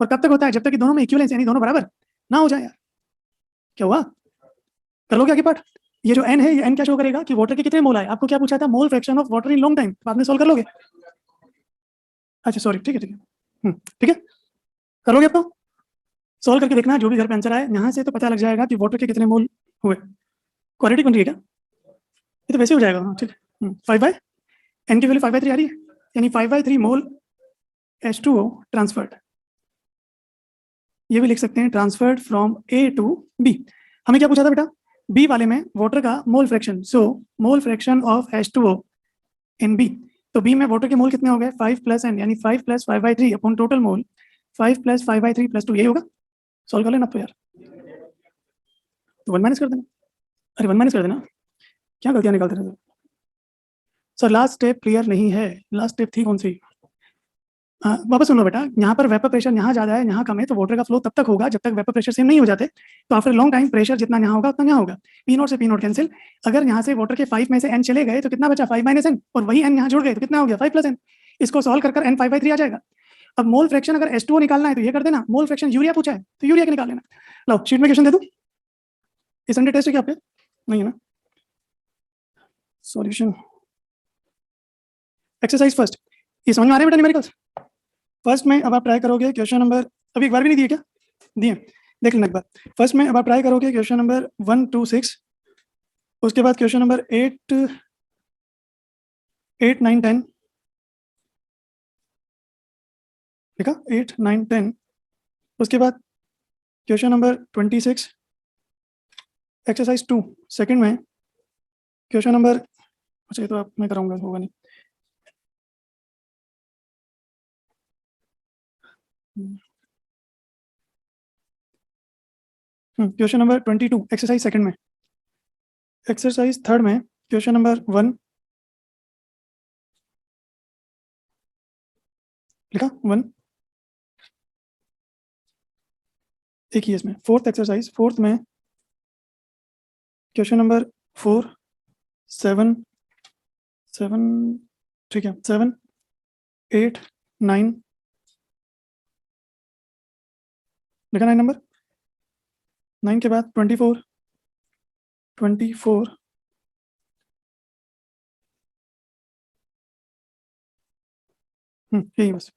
और कब तक होता है? जब तक कि दोनों में इक्विवेलेंस यानी दोनों बराबर ना हो जाए यार। क्या हुआ? कर लोगे आगे पार्ट? ये जो n है, ये n क्या शो करेगा कि वाटर के कितने मोल आए? आपको क्या पूछा था? मोल fraction of water in long time, बाद में सॉल्व कर लोगे। अच्छा सॉरी, ठीक है ठीक है, ठीक है, कर लोगे अब तो। सॉल्व करके देखना, जो भी घर पे आंसर आए यहाँ से तो पता लग जाएगा कि वाटर के कितने मोल हुए। क्वाड्रेटिक बन रही है क्या? ये तो वैसे हो जाएगा, हाँ ठीक है। 5/, n की वैल्यू 5/3 आ रही है, यानी 5/3 मोल H2O ट्रांसफर्ड। ये भी लिख सकते हैं transferred from A to B। हमें क्या पूछा था बेटा? B वाले में वाटर का mole fraction, so mole fraction of H2O in B। तो B में वाटर के मोल कितने हो गए? 5 + n, यानी 5 + 5/3 अपॉन टोटल मोल 5 + 5/3 + 2, यही होगा। सॉल्व कर लेना तो यार, तो 1 माइनस कर देना। अरे 1 माइनस कर देना, क्या गलतियाँ निकालते रहते हो सर? लास्ट स्टेप क्लियर नहीं है, लास्ट स्टेप थी कौन सी? वापस सुन लो बेटा, यहाँ पर वेपर प्रेशर यहाँ ज्यादा है, यहाँ कम है, तो वाटर का फ्लो तब तक होगा जब तक वेपर प्रेशर सेम नहीं हो जाते। तो आफ्टर लॉन्ग टाइम प्रेशर जितना यहाँ होगा उतना यहाँ होगा। पी नॉट से पी नॉट कैंसिल, अगर यहाँ से वाटर के 5 में से n चले गए तो कितना बचा? 5 - n, और वही n यहाँ जुड़ गए तो कितना हो गया? 5 + n। इसको सॉल्व कर n 5/3 आ जाएगा। अब मोल फ्रैक्शन अगर H2O निकालना है तो ये कर देना, मोल फ्रैक्शन यूरिया पूछा है तो यूरिया का निकाल लेना। लो शीट में क्वेश्चन दे दूं, ये संडे टेस्ट है क्या पे? नहीं है ना? सॉल्यूशन एक्सरसाइज फर्स्ट, ये समझ में आ रहा है बेटा न्यूमेरिकल्स? फर्स्ट में अब आप ट्राई करोगे क्वेश्चन नंबर, अभी एक बार भी नहीं दिए क्या? दिए, देख लेना एक बार। फर्स्ट में अब आप ट्राई करोगे क्वेश्चन नंबर 1 2 6, उसके बाद क्वेश्चन नंबर 8 8 9 10, लिखा 8, 9, 10। उसके बाद क्वेश्चन नंबर 26 एक्सरसाइज 2 सेकंड में क्वेश्चन नंबर, अच्छा ये तो आप मैं कराऊंगा, होगा नहीं। क्वेश्चन नंबर 22 एक्सरसाइज सेकंड में, एक्सरसाइज थर्ड में क्वेश्चन नंबर 1 लिखा 1, एक ही है इसमें। फोर्थ एक्सरसाइज फोर्थ में क्वेश्चन नंबर 4, 7, 7, ठीक है 7, 8, 9 लिखा 9 नंबर। 9 के बाद 24, 24 यही बस।